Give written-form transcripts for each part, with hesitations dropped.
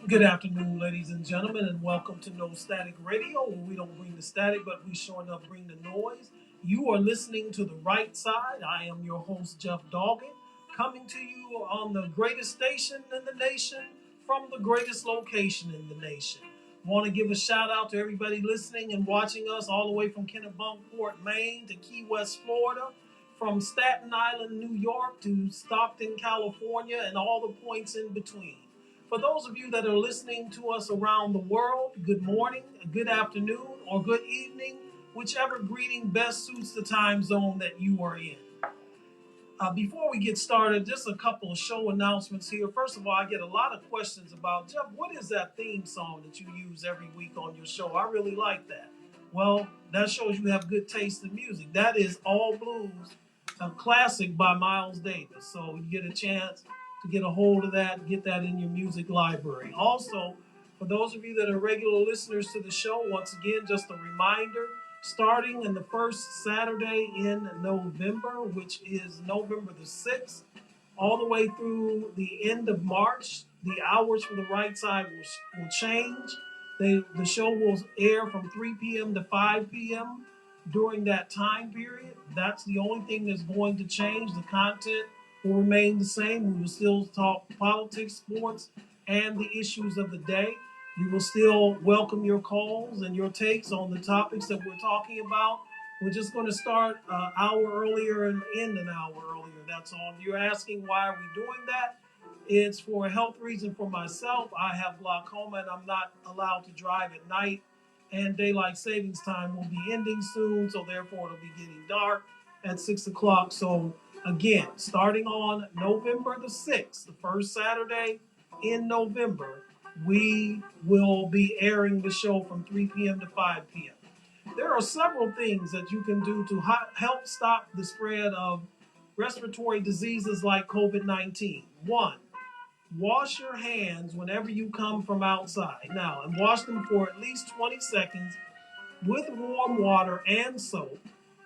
Good afternoon, ladies and gentlemen, and welcome to No Static Radio, where we don't bring the static, but we sure enough bring the noise. You are listening to the right side. I am your host, Jeff Doggett, coming to you on the greatest station in the nation from the greatest location in the nation. Want to give a shout out to everybody listening and watching us all the way from Kennebunkport, Maine to Key West, Florida, from Staten Island, New York to Stockton, California, and all the points in between. For those of you that are listening to us around the world, good morning, good afternoon, or good evening, whichever greeting best suits the time zone that you are in. Before we get started, just a couple of show announcements here. First of all, I get a lot of questions about, Jeff, what is that theme song that you use every week on your show? I really like that. Well, that shows you have good taste in music. That is All Blues, a classic by Miles Davis. So you get a chance to get a hold of that, get that in your music library. Also, for those of you that are regular listeners to the show, once again, just a reminder, starting in the first Saturday in November, which is November the 6th, all the way through the end of March, the hours for the right side will change. The show will air from 3 p.m. to 5 p.m. during that time period. That's the only thing that's going to change. The content will remain the same. We will still talk politics, sports, and the issues of the day. We will still welcome your calls and your takes on the topics that we're talking about. We're just going to start an hour earlier and end an hour earlier. That's all. You're asking why are we doing that? It's for a health reason for myself. I have glaucoma and I'm not allowed to drive at night. And daylight savings time will be ending soon, so therefore it'll be getting dark at 6 o'clock. So again, starting on November the 6th, the first Saturday in November, we will be airing the show from 3 p.m. to 5 p.m. There are several things that you can do to help stop the spread of respiratory diseases like COVID-19. One, wash your hands whenever you come from outside. Now, and wash them for at least 20 seconds with warm water and soap.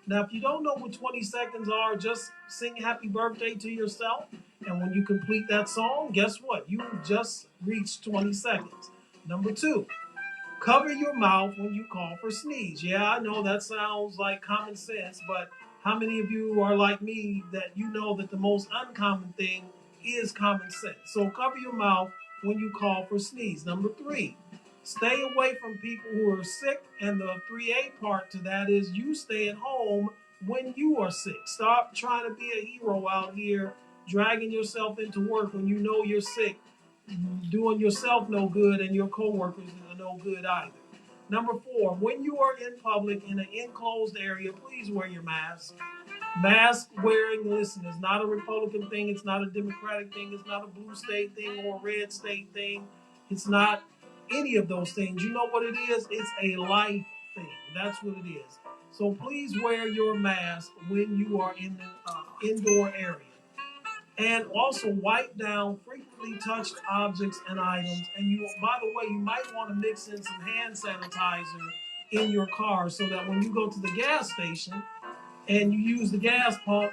Now, if you don't know what 20 seconds are, just sing happy birthday to yourself. And when you complete that song, guess what? You just reached 20 seconds. Number two, cover your mouth when you cough or sneeze. Yeah, I know that sounds like common sense, but how many of you are like me that you know that the most uncommon thing is common sense? So cover your mouth when you cough or sneeze. Number three, stay away from people who are sick. And the 3A part to that is you stay at home when you are sick. Stop trying to be a hero out here, dragging yourself into work when you know you're sick, doing yourself no good and your coworkers no good either. Number four, when you are in public in an enclosed area, please wear your mask. Mask wearing, listen, is not a Republican thing. It's not a Democratic thing. It's not a blue state thing or a red state thing. It's not any of those things. You know what it is? It's a life thing. That's what it is. So please wear your mask when you are in the indoor area. And also wipe down frequently touched objects and items. And you, by the way, you might want to mix in some hand sanitizer in your car so that when you go to the gas station and you use the gas pump,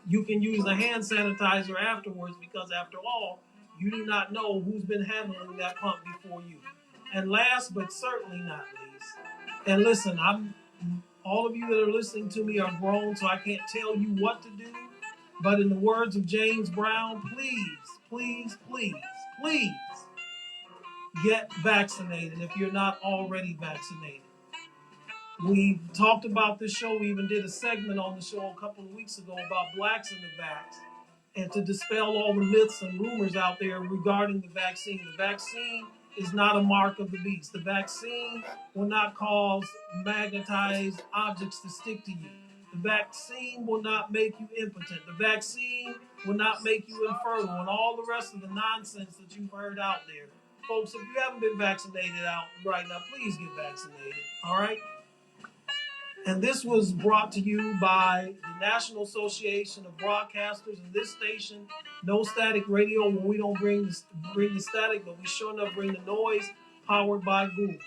you can use the hand sanitizer afterwards because after all, you do not know who's been handling that pump before you. And last but certainly not least, and listen, I'm all of you that are listening to me are grown, so I can't tell you what to do. But in the words of James Brown, please, please, please, please get vaccinated if you're not already vaccinated. We talked about this show. We even did a segment on the show a couple of weeks ago about blacks in the vax and to dispel all the myths and rumors out there regarding the vaccine. The vaccine is not a mark of the beast. The vaccine will not cause magnetized objects to stick to you. The vaccine will not make you impotent. The vaccine will not make you infertile and all the rest of the nonsense that you've heard out there. Folks, if you haven't been vaccinated out right now, please get vaccinated. All right? And this was brought to you by the National Association of Broadcasters and this station, No Static Radio, where we don't bring the static, but we sure enough bring the noise, powered by Google.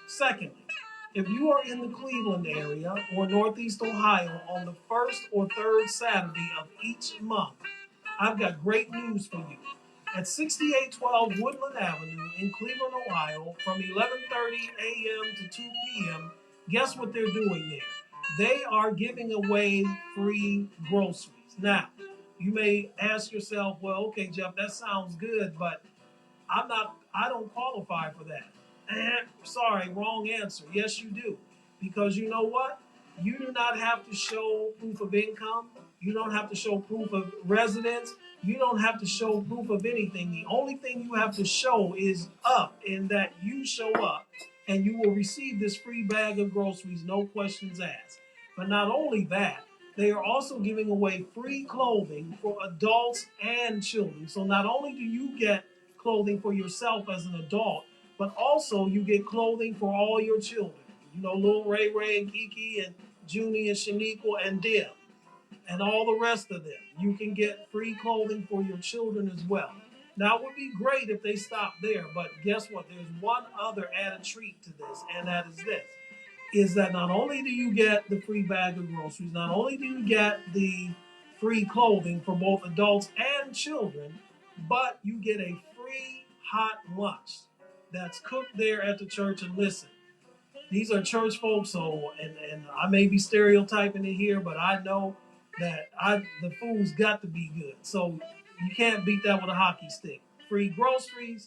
Secondly, if you are in the Cleveland area or Northeast Ohio on the first or third Saturday of each month, I've got great news for you. at 6812 Woodland Avenue in Cleveland, Ohio, from 11:30 a.m. to 2 p.m. Guess what they're doing there? They are giving away free groceries. Now, you may ask yourself, well, okay, Jeff, that sounds good, but I don't qualify for that. Sorry, wrong answer. Yes, you do. Because you know what? You do not have to show proof of income. You don't have to show proof of residence. You don't have to show proof of anything. The only thing you have to show is up, in that you show up and you will receive this free bag of groceries, no questions asked. But not only that, they are also giving away free clothing for adults and children. So not only do you get clothing for yourself as an adult, but also you get clothing for all your children. You know, little Ray Ray and Kiki and Junie and Shaniqua and Dim and all the rest of them. You can get free clothing for your children as well. Now, it would be great if they stopped there, but guess what? There's one other added treat to this, and that is that not only do you get the free bag of groceries, not only do you get the free clothing for both adults and children, but you get a free hot lunch that's cooked there at the church. And listen, these are church folks, so and I may be stereotyping it here, but I know that the food's got to be good. So you can't beat that with a hockey stick. Free groceries,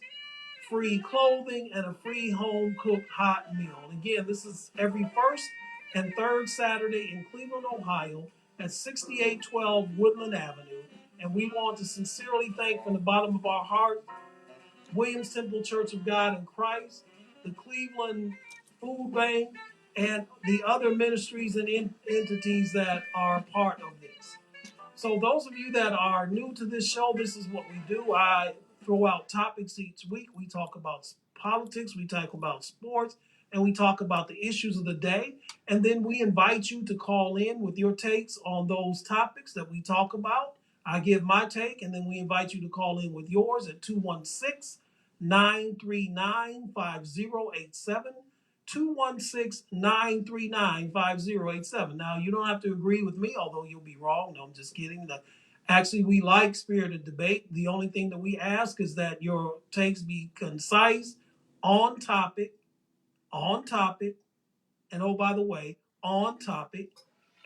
free clothing, and a free home cooked hot meal. And again, this is every first and third Saturday in Cleveland, Ohio at 6812 Woodland Avenue. And we want to sincerely thank from the bottom of our heart Williams Temple Church of God in Christ, the Cleveland Food Bank, and the other ministries and entities that are part of this. So those of you that are new to this show, this is what we do. I throw out topics each week. We talk about politics, we talk about sports, and we talk about the issues of the day. And then we invite you to call in with your takes on those topics that we talk about. I give my take, and then we invite you to call in with yours at 216-939-5087. 216-939-5087. Now, you don't have to agree with me, although you'll be wrong. No, I'm just kidding. Actually, we like spirited debate. The only thing that we ask is that your takes be concise, on topic, on topic, and oh, by the way, on topic,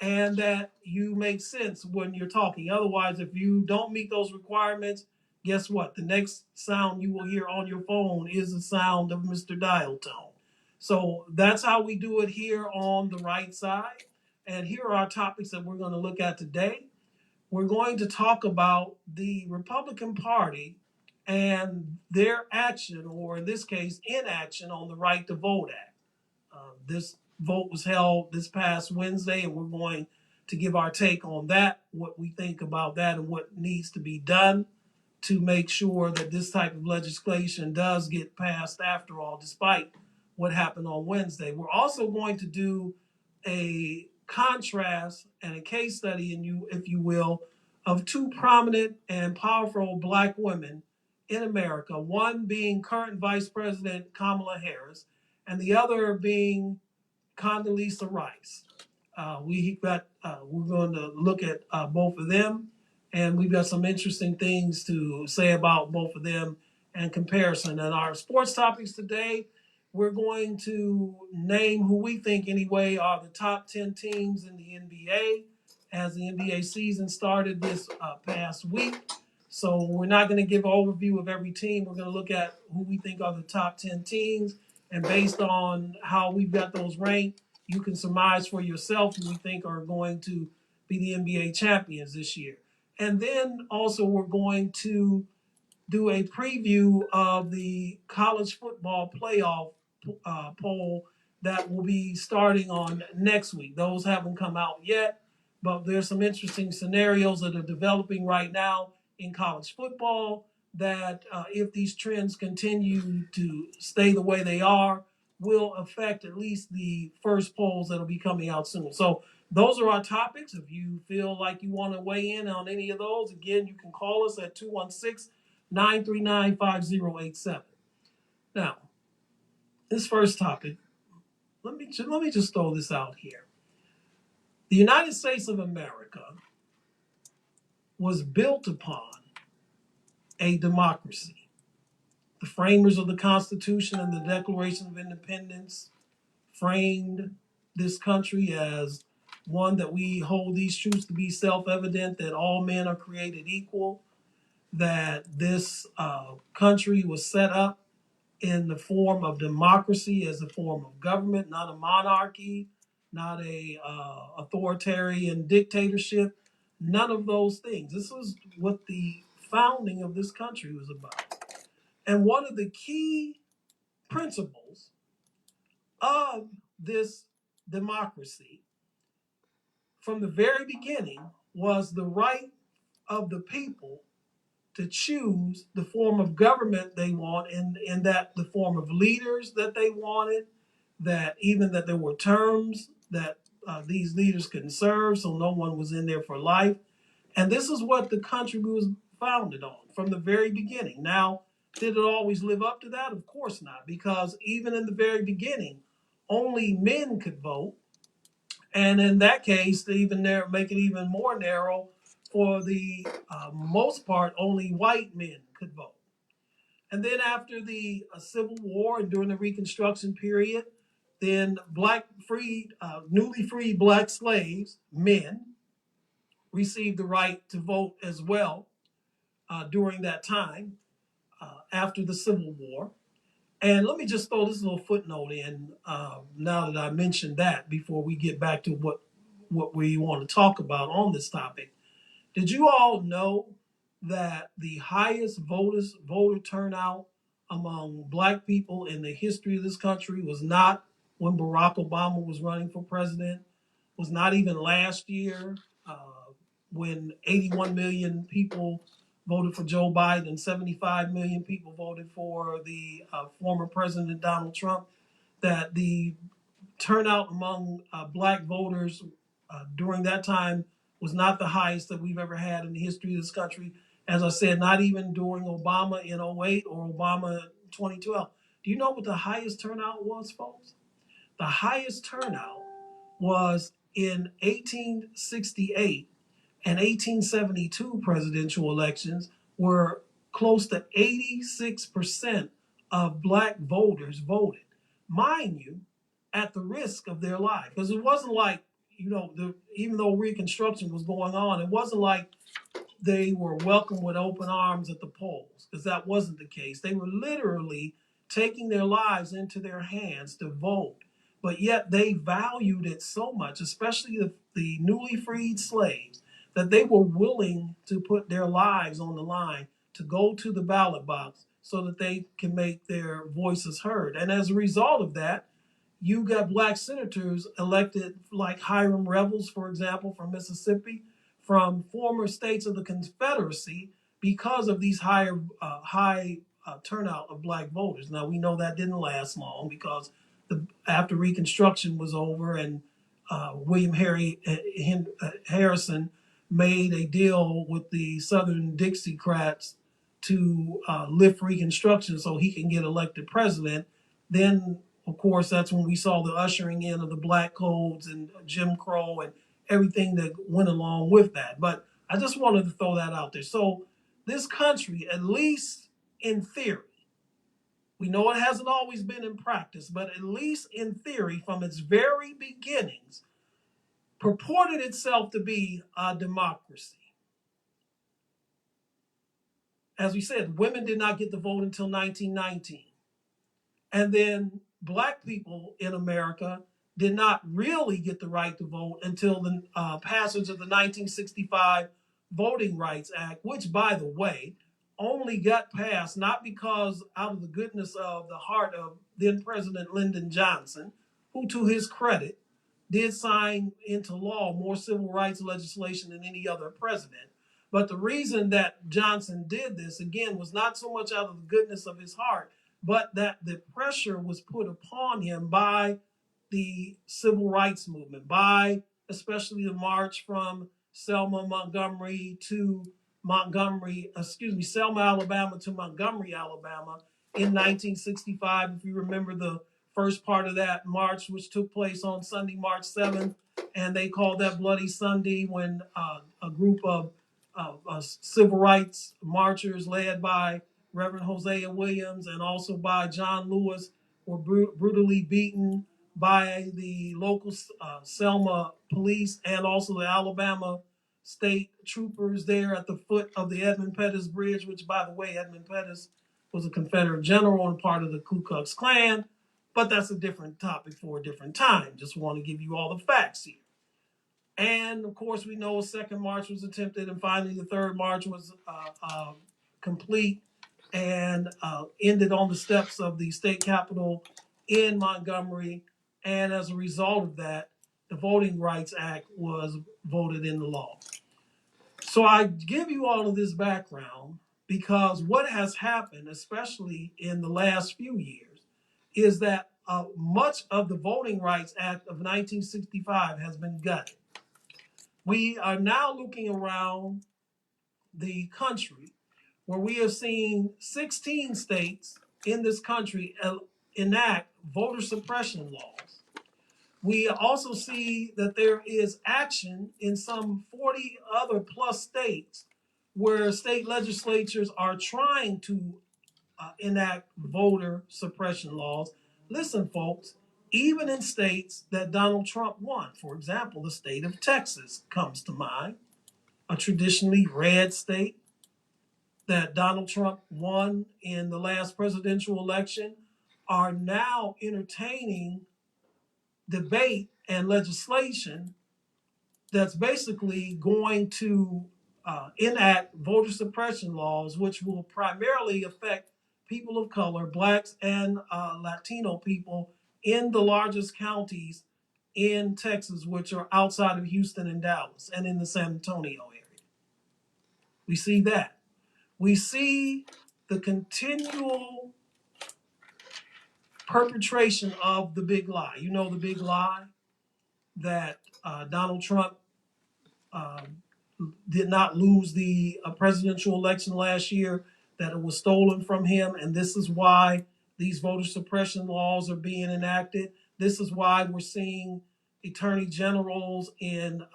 and that you make sense when you're talking. Otherwise, if you don't meet those requirements, guess what? The next sound you will hear on your phone is the sound of Mr. Dial Tone. So that's how we do it here on the right side. And here are our topics that we're going to look at today. We're going to talk about the Republican Party and their action, or in this case, inaction on the Right to Vote Act. This vote was held this past Wednesday, and we're going to give our take on that, what we think about that, and what needs to be done to make sure that this type of legislation does get passed after all, despite what happened on Wednesday. We're also going to do a contrast and a case study, if you will, of two prominent and powerful Black women in America, one being current Vice President Kamala Harris, and the other being Condoleezza Rice. We're going to look at both of them, and we've got some interesting things to say about both of them and comparison. And our sports topics today, we're going to name who we think anyway are the top 10 teams in the NBA as the NBA season started this past week. So we're not going to give an overview of every team. We're going to look at who we think are the top 10 teams. And based on how we've got those ranked, you can surmise for yourself who we think are going to be the NBA champions this year. And then also we're going to do a preview of the college football playoff poll that will be starting on next week. Those haven't come out yet, but there's some interesting scenarios that are developing right now in college football that if these trends continue to stay the way they are, will affect at least the first polls that'll be coming out soon. So those are our topics. If you feel like you want to weigh in on any of those, again, you can call us at 216-939-5087. Now, this first topic, let me just throw this out here. The United States of America was built upon a democracy. The framers of the Constitution and the Declaration of Independence framed this country as one that we hold these truths to be self-evident, that all men are created equal, that this country was set up in the form of democracy as a form of government, not a monarchy, not a authoritarian dictatorship, none of those things. This is what the founding of this country was about. And one of the key principles of this democracy from the very beginning was the right of the people to choose the form of government they want, and that the form of leaders that they wanted, that even that there were terms that these leaders couldn't serve, so no one was in there for life. And this is what the country was founded on from the very beginning. Now, did it always live up to that? Of course not, because even in the very beginning, only men could vote. And in that case, they even make it even more narrow. For the most part, only white men could vote. And then after the Civil War and during the Reconstruction period, then newly freed black slaves, men, received the right to vote as well during that time after the Civil War. And let me just throw this little footnote in now that I mentioned that before we get back to what we want to talk about on this topic. Did you all know that the highest voter turnout among black people in the history of this country was not when Barack Obama was running for president, was not even last year uh, when 81 million people voted for Joe Biden and 75 million people voted for the former President Donald Trump, that the turnout among black voters during that time was not the highest that we've ever had in the history of this country. As I said, not even during Obama in '08 or Obama 2012. Do you know what the highest turnout was, folks? The highest turnout was in 1868 and 1872 presidential elections, where close to 86% of black voters voted. Mind you, at the risk of their life. Because it wasn't like, even though Reconstruction was going on, it wasn't like they were welcomed with open arms at the polls, because that wasn't the case. They were literally taking their lives into their hands to vote. But yet they valued it so much, especially the newly freed slaves, that they were willing to put their lives on the line to go to the ballot box so that they can make their voices heard. And as a result of that, you got black senators elected, like Hiram Revels, for example, from Mississippi, from former states of the Confederacy, because of these high turnout of black voters. Now we know that didn't last long, because after Reconstruction was over and William Harrison made a deal with the Southern Dixiecrats to lift Reconstruction so he can get elected president. Then, of course, that's when we saw the ushering in of the black codes and Jim Crow and everything that went along with that. But I just wanted to throw that out there. So this country, at least in theory, we know it hasn't always been in practice, but at least in theory, from its very beginnings, purported itself to be a democracy. As we said, women did not get the vote until 1919. And then black people in America did not really get the right to vote until the passage of the 1965 Voting Rights Act, which, by the way, only got passed not because out of the goodness of the heart of then President Lyndon Johnson, who, to his credit, did sign into law more civil rights legislation than any other president. But the reason that Johnson did this, again, was not so much out of the goodness of his heart, but that the pressure was put upon him by the civil rights movement, by especially the march from Selma, Alabama to Montgomery, Alabama in 1965. If you remember the first part of that march, which took place on Sunday, March 7th, and they called that Bloody Sunday, when a group of civil rights marchers led by Reverend Hosea Williams and also by John Lewis were brutally beaten by the local Selma police and also the Alabama state troopers there at the foot of the Edmund Pettus Bridge, which, by the way, Edmund Pettus was a Confederate general and part of the Ku Klux Klan. But that's a different topic for a different time. Just want to give you all the facts here. And of course, we know a second march was attempted, and finally, the third march was complete and ended on the steps of the state capitol in Montgomery. And as a result of that, the Voting Rights Act was voted into law. So I give you all of this background because what has happened, especially in the last few years, is that much of the Voting Rights Act of 1965 has been gutted. We are now looking around the country where we have seen 16 states in this country enact voter suppression laws. We also see that there is action in some 40 other plus states where state legislatures are trying to enact voter suppression laws. Listen, folks, even in states that Donald Trump won, for example, the state of Texas comes to mind, a traditionally red state that Donald Trump won in the last presidential election, are now entertaining debate and legislation that's basically going to enact voter suppression laws, which will primarily affect people of color, blacks and Latino people in the largest counties in Texas, which are outside of Houston and Dallas and in the San Antonio area. We see that. We see the continual perpetration of the big lie. You know, the big lie that Donald Trump did not lose the presidential election last year, that it was stolen from him, and this is why these voter suppression laws are being enacted. This is why we're seeing attorney generals in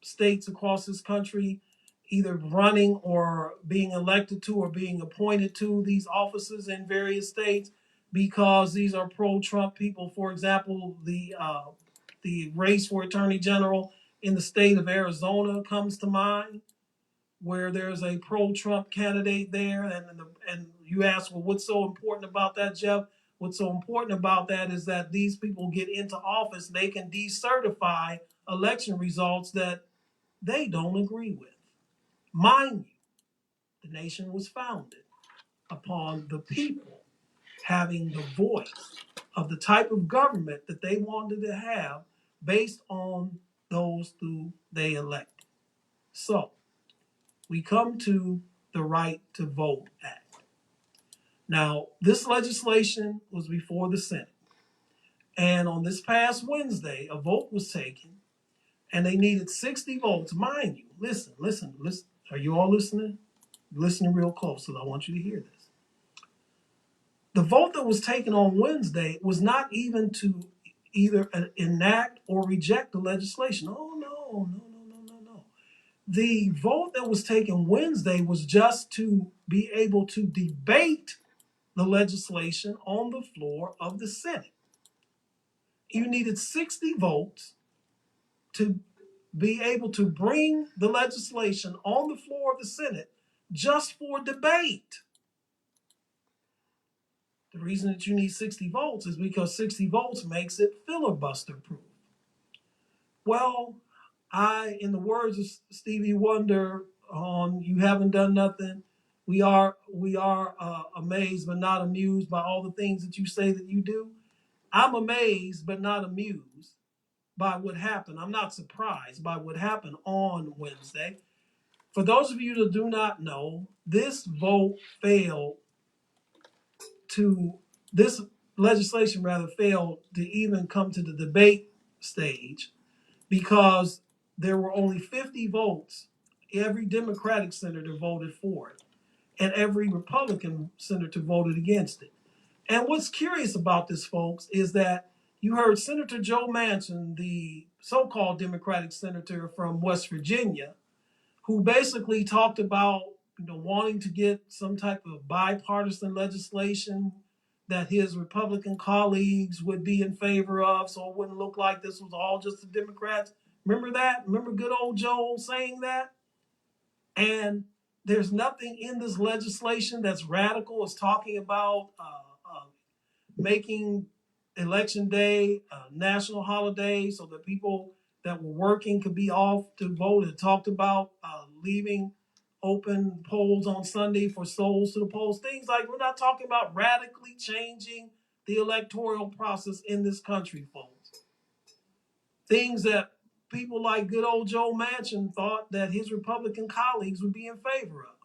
states across this country either running or being elected to or being appointed to these offices in various states because these are pro-Trump people. For example, the race for attorney general in the state of Arizona comes to mind, where there's a pro-Trump candidate there, and you ask, well, what's so important about that, Jeff? What's so important about that is that these people get into office, they can decertify election results that they don't agree with. Mind you, the nation was founded upon the people having the voice of the type of government that they wanted to have based on those who they elected. So, we come to the Right to Vote Act. Now, this legislation was before the Senate. And on this past Wednesday, a vote was taken, and they needed 60 votes. Mind you, listen. Are you all listening? Listening real close, because I want you to hear this. The vote that was taken on Wednesday was not even to either enact or reject the legislation. Oh, no. The vote that was taken Wednesday was just to be able to debate the legislation on the floor of the Senate. You needed 60 votes to be able to bring the legislation on the floor of the Senate just for debate. The reason that you need 60 votes is because 60 votes makes it filibuster proof. Well, in the words of Stevie Wonder on "You Haven't Done Nothing," we are amazed but not amused by all the things that you say that you do. I'm amazed but not amused by what happened. I'm not surprised by what happened on Wednesday. For those of you that do not know, this legislation failed to even come to the debate stage because there were only 50 votes. Every Democratic senator voted for it, and every Republican senator voted against it. And what's curious about this, folks, is that you heard Senator Joe Manchin, the so-called Democratic senator from West Virginia, who basically talked about wanting to get some type of bipartisan legislation that his Republican colleagues would be in favor of, so it wouldn't look like this was all just the Democrats. Remember that? Remember good old Joel saying that? And there's nothing in this legislation that's radical. It's talking about making election day a national holiday so that people that were working could be off to vote. It talked about leaving open polls on Sunday for souls to the polls. Things like, we're not talking about radically changing the electoral process in this country, folks. Things that people like good old Joe Manchin thought that his Republican colleagues would be in favor of.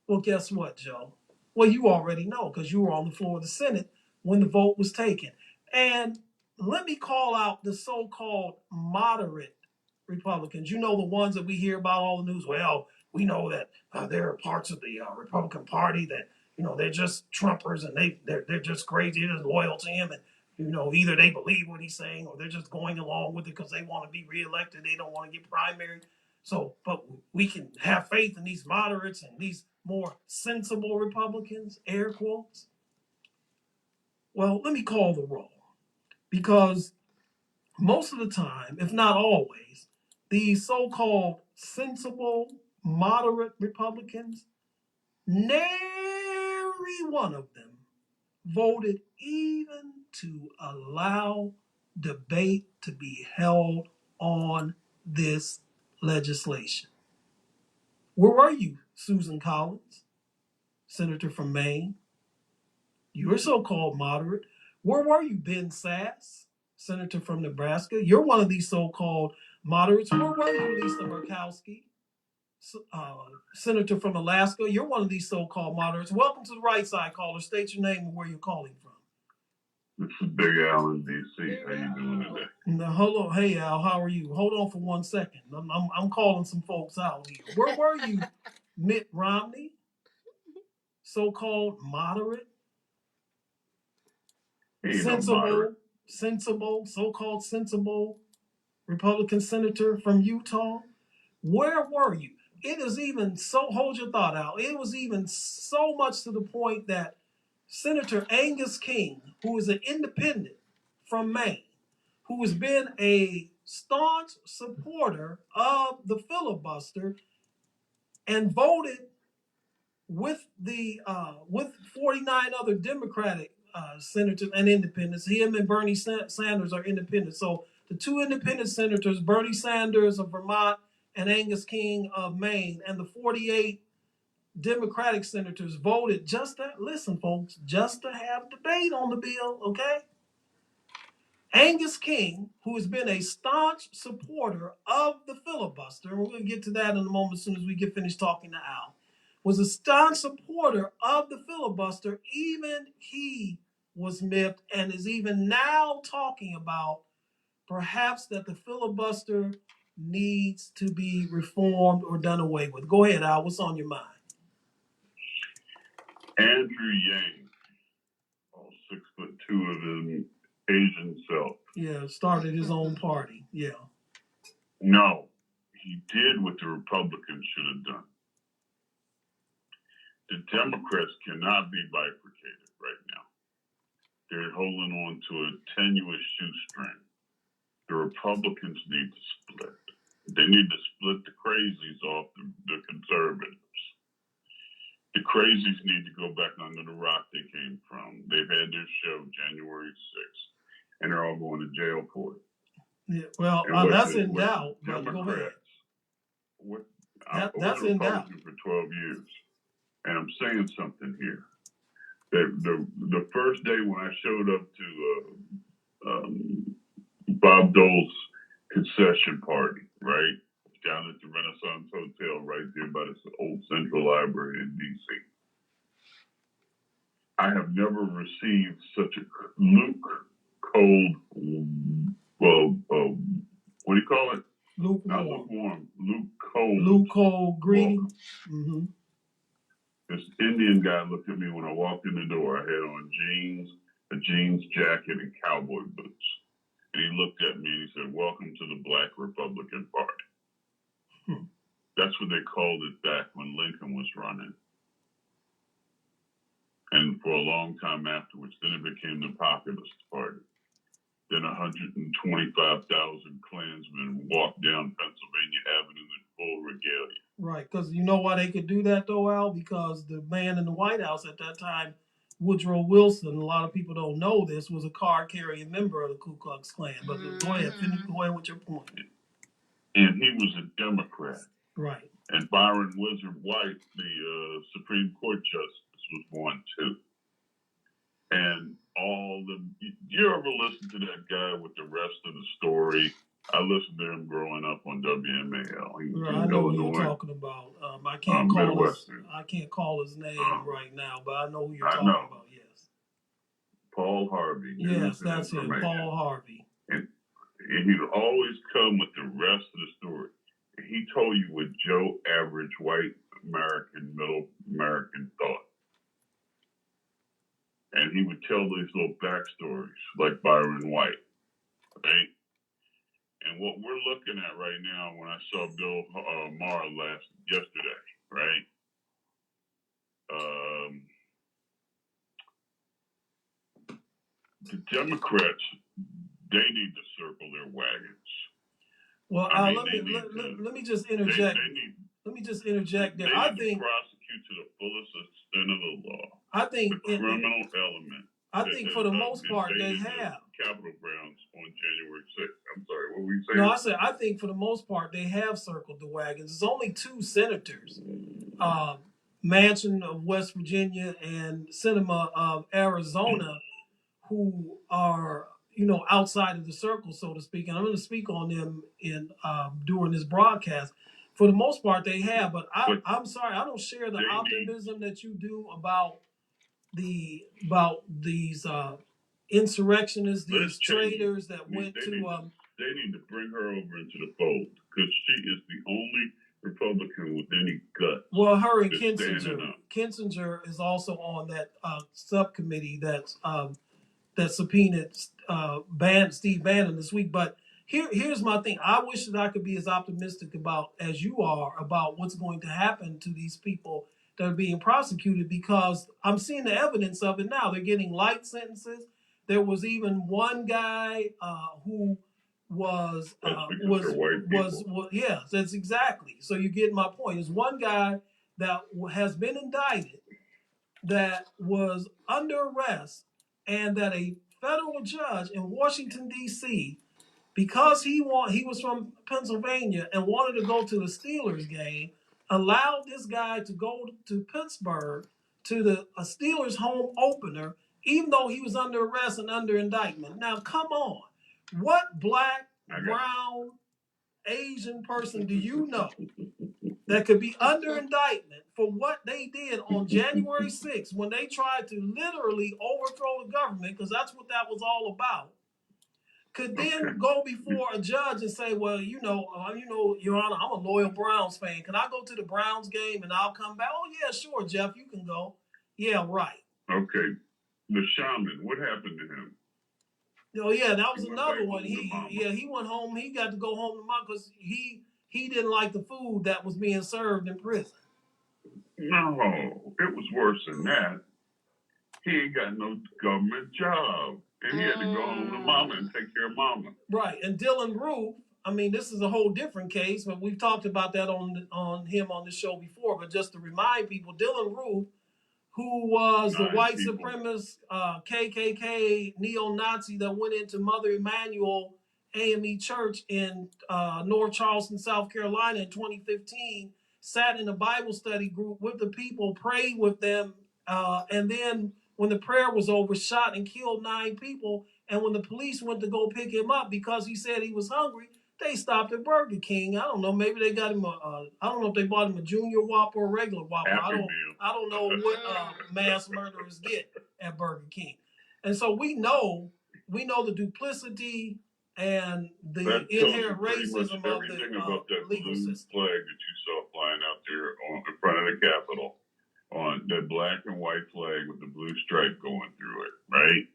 Well, guess what, Joe? Well, you already know because you were on the floor of the Senate when the vote was taken. And let me call out the so called moderate Republicans. You know, the ones that we hear about all the news. Well, we know that there are parts of the Republican Party that, they're just Trumpers and they're just crazy. They're loyal to him. And, either they believe what he's saying or they're just going along with it because they want to be reelected. They don't want to get primary. So, but we can have faith in these moderates and these more sensible Republicans, air quotes. Well, let me call the roll because most of the time, if not always, these so called sensible, moderate Republicans, nary one of them voted even to allow debate to be held on this legislation. Where were you, Susan Collins, senator from Maine? You're so-called moderate. Where were you, Ben Sasse, senator from Nebraska? You're one of these so-called moderates. Where were you, Lisa Murkowski, senator from Alaska? You're one of these so-called moderates. Welcome to the Right Side, caller. State your name and where you're calling from. This is Big Al in D.C. How you doing today? Now, hello, hey Al, how are you? Hold on for 1 second. I'm calling some folks out here. Where were you, Mitt Romney, so-called moderate? Sensible, so-called sensible Republican senator from Utah. Where were you? It is even so, hold your thought out. It was even so much to the point that Senator Angus King, who is an independent from Maine, who has been a staunch supporter of the filibuster and voted with 49 other Democratic senators and independents. Him and Bernie Sanders are independents. So the two independent senators, Bernie Sanders of Vermont and Angus King of Maine, and the 48 Democratic senators voted just to, listen, folks, just to have debate on the bill, okay? Angus King, who has been a staunch supporter of the filibuster, and we're going to get to that in a moment as soon as we get finished talking to Al, was a staunch supporter of the filibuster. Even he was miffed and is even now talking about perhaps that the filibuster needs to be reformed or done away with. Go ahead, Al. What's on your mind? Andrew Yang, 6'2" of his Asian self. Yeah, started his own party. Yeah. No, he did what the Republicans should have done. The Democrats cannot be bifurcated right now. They're holding on to a tenuous shoestring. The Republicans need to split. They need to split the crazies off the conservatives. The crazies need to go back under the rock they came from. They've had their show January 6th, and they're all going to jail for it. Yeah, well, that's in doubt. Democrats. That's in doubt. For 12 years, and I'm saying something here. The first day when I showed up to Bob Dole's concession party, right? Down at the Renaissance Hotel right there by the old Central Library in D.C. I have never received such a cold, what do you call it? Lukewarm. Not lukewarm. Cold. Luke cold greeting. Mm-hmm. This Indian guy looked at me when I walked in the door. I had on a jeans jacket, and cowboy boots. And he looked at me and he said, "Welcome to the Black Republican Party." That's what they called it back when Lincoln was running. And for a long time afterwards, then it became the Populist Party. Then 125,000 Klansmen walked down Pennsylvania Avenue in full regalia. Right, because you know why they could do that though, Al? Because the man in the White House at that time, Woodrow Wilson, a lot of people don't know this, was a card-carrying member of the Ku Klux Klan. But go ahead, go ahead with your point. And he was a Democrat. Right. And Byron Wizard White, the Supreme Court justice, was one too. And you ever listen to that guy with the rest of the story? I listened to him growing up on WMAL. He was Right, in I know Illinois. who you're talking about. I can't call his name right now, but I know who you're talking about. Yes. Paul Harvey. Yes, that's him, Paul Harvey. And he'd always come with the rest of the story. He told you what Joe average white American, middle American thought. And he would tell these little backstories like Byron White, right? And what we're looking at right now, when I saw Bill Maher yesterday, right? The Democrats, they need to circle their wagons. Well, let me just interject. Let me just interject there. I think prosecute to the fullest extent of the law. I think the criminal element. I think for the most part they have. Capitol grounds on January 6th. I'm sorry, what were you saying? No, I said I think for the most part they have circled the wagons. There's only two senators, Manchin of West Virginia and Sinema of Arizona, who are outside of the circle, so to speak. And I'm going to speak on them in during this broadcast. For the most part, they have, but I'm sorry, I don't share the optimism that you do about these insurrectionists, these traitors that went to. They need to bring her over into the fold because she is the only Republican with any guts. Well, her and Kinzinger is also on that subcommittee that subpoenaed Steve Bannon this week. But here's my thing. I wish that I could be as optimistic as you are about what's going to happen to these people that are being prosecuted, because I'm seeing the evidence of it now. They're getting light sentences. There was even one guy who was yes, that's exactly. So you get my point. There's one guy that has been indicted that was under arrest, and that a federal judge in Washington, D.C., because he was from Pennsylvania and wanted to go to the Steelers game, allowed this guy to go to Pittsburgh to the Steelers home opener, even though he was under arrest and under indictment. Now, come on. What black, brown, Asian person do you know that could be under indictment for what they did on January 6th when they tried to literally overthrow the government, because that's what that was all about, could then go before a judge and say, well, Your Honor, I'm a loyal Browns fan. Can I go to the Browns game and I'll come back? Oh, yeah, sure, Jeff, you can go. Yeah, right. Okay. The shaman, what happened to him? Oh, yeah, that was another one. He went home. He got to go home to mom because he didn't like the food that was being served in prison. No, it was worse than that. He ain't got no government job. And he had to go home to mama and take care of mama. Right. And Dylan Roof, I mean, this is a whole different case, but we've talked about that on him on the show before. But just to remind people, Dylan Roof, who was the white supremacist KKK neo-Nazi that went into Mother Emanuel AME Church in North Charleston, South Carolina in 2015, sat in a Bible study group with the people, prayed with them, and then when the prayer was over, shot and killed 9 people. And when the police went to go pick him up because he said he was hungry, they stopped at Burger King. I don't know. Maybe they got him I don't know if they bought him a junior Whopper or a regular Whopper. I don't know what mass murderers get at Burger King. And so we know the duplicity and the inherent racism of the legal system. Flag that you saw flying out there in front of the Capitol, on that black and white flag with the blue stripe going through it, right?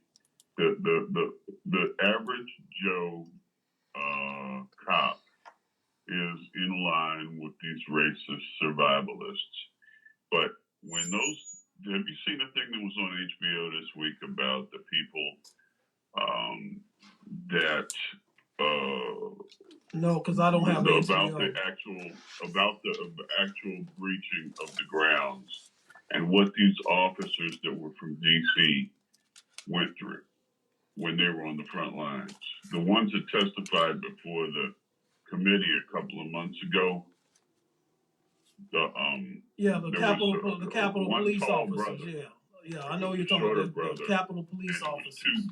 The average Joe cop is in line with these racist survivalists. But when have you seen the thing that was on HBO this week about the people that No, because I don't have about HBO. the actual breaching of the grounds and what these officers that were from DC went through when they were on the front lines. The ones that testified before the committee a couple of months ago. The Capitol Police officers. Brother. Yeah, I know you're talking about the Capitol Police officers.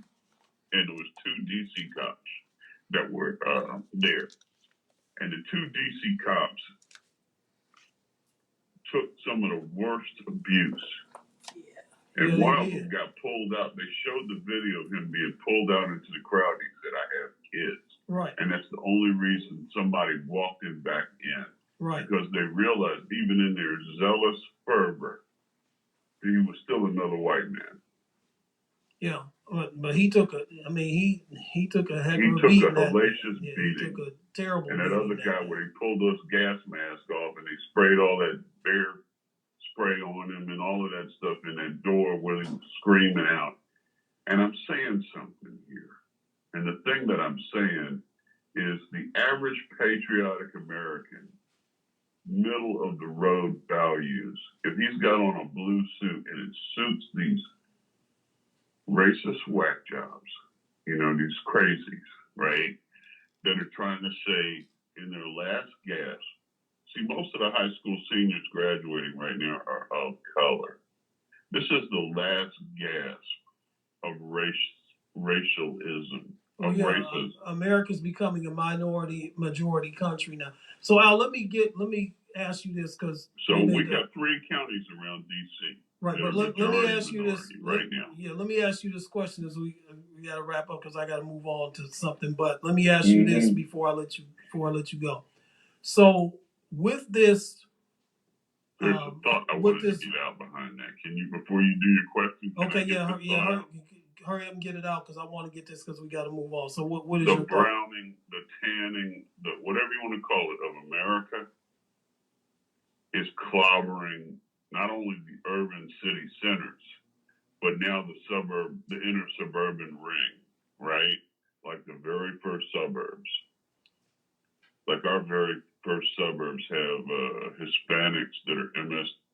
And there was two DC cops that were there, and the two DC cops took some of the worst abuse. And one of them got pulled out. They showed the video of him being pulled out into the crowd. He said, "I have kids." Right. And that's the only reason somebody walked him back in. Right. Because they realized, even in their zealous fervor, he was still another white man. Yeah, but he took a. I mean, he took a heck of a beating. He took a hellacious beating. He took a terrible. And that other guy, where he pulled those gas masks off and they sprayed all that bear spray on him and all of that stuff in that door where he was screaming out. And I'm saying something here. And the thing that I'm saying is the average patriotic American, middle of the road values, if he's got on a blue suit and it suits these racist whack jobs, these crazies, right, that are trying to say in their last gasp. See, most of the high school seniors graduating right now are of color. This is the last gasp of racialism. Racism. America's becoming a majority country now. So Al, let me ask you this, because we got 3 counties around DC. Right, but let me ask you this right now. Yeah, let me ask you this question as we got to wrap up because I got to move on to something. But let me ask you this before I let you go. So with this, there's a thought I wanted to get out behind that. Can you, before you do your question? Okay, hurry up and get it out because I want to get this because we got to move on. So what is the your browning, the tanning, the whatever you want to call it, of America is clobbering not only the urban city centers, but now the inner suburban ring, right? Like the very first suburbs. Like our very first suburbs have Hispanics that are